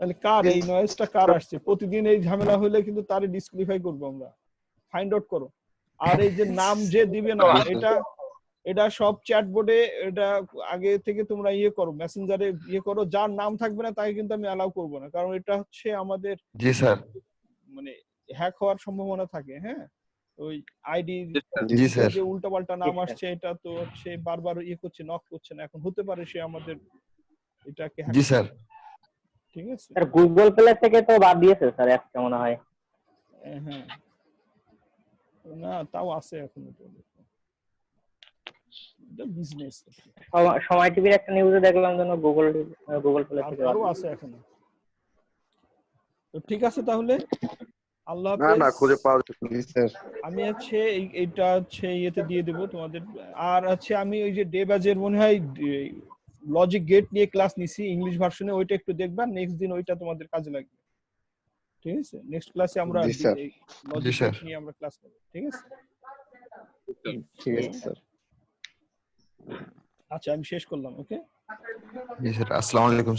Speaker 1: তাহলে কার এই নয়েজটা কার আসছে? প্রতিদিন এই ঝামেলা হলে কিন্তু তারে ডিসক্লিফাই করবো আমরা। ফাইন্ড আউট করো। আর এই যে নাম যে দিবে না, এটা সব চ্যাট বোর্ডে, এটা আগে থেকে তোমরা ইয়ে করো, মেসেঞ্জারে ইয়ে করো। যার নাম থাকবে না তাকে কিন্তু আমি অ্যালাউ করবো না, কারণ এটা হচ্ছে আমাদের
Speaker 7: জি স্যার।
Speaker 1: মানে হ্যাক হওয়ার সম্ভাবনা থাকে। হ্যাঁ, ওই আইডি
Speaker 7: জি স্যার।
Speaker 1: যে উল্টাপাল্টা নাম আসছে, এটা তো হচ্ছে বারবার ইয়ে করছে, নক করছে না। এখন হতে পারে সে আমাদের এটাকে hack
Speaker 7: জি স্যার।
Speaker 1: ঠিক আছে।
Speaker 3: স্যার গুগল প্লে থেকে তো বাদ দিয়েছে স্যার একটা মনে হয়।
Speaker 1: হ্যাঁ, না তাও আছে এখনো তো। এটা বিজনেস,
Speaker 3: সময় টিভির একটা নিউজে দেখলাম যেন গুগল প্লে থেকে বাদ
Speaker 1: আরো
Speaker 3: দিয়েছে।
Speaker 1: আছে এখনো। তো ঠিক আছে, তাহলে আল্লাহ
Speaker 2: না না
Speaker 1: হাফেজ।
Speaker 2: খুঁজে পাওয়া যাচ্ছে না।
Speaker 10: জি স্যার।
Speaker 1: আমি হচ্ছে এইটা হচ্ছে ইয়েতে দিয়ে দেবো তোমাদের। আর হচ্ছে আমি ওই যে ডে বাজের মনে হয় লজিক গেট নিয়ে ক্লাস নিছি ইংলিশ ভার্সনে, ওইটা একটু দেখবা। নেক্সট দিন ওইটা তোমাদের কাজে লাগবে। ঠিক আছে, নেক্সট ক্লাসে আমরা
Speaker 10: জি স্যার।
Speaker 1: Logic
Speaker 7: sir.
Speaker 1: গেট নিয়ে আমরা ক্লাস করব। ঠিক আছে।
Speaker 10: ঠিক আছে স্যার।
Speaker 1: আচ্ছা, আমি শেষ করলাম। ওকে।
Speaker 7: জি স্যার, আসসালামু আলাইকুম।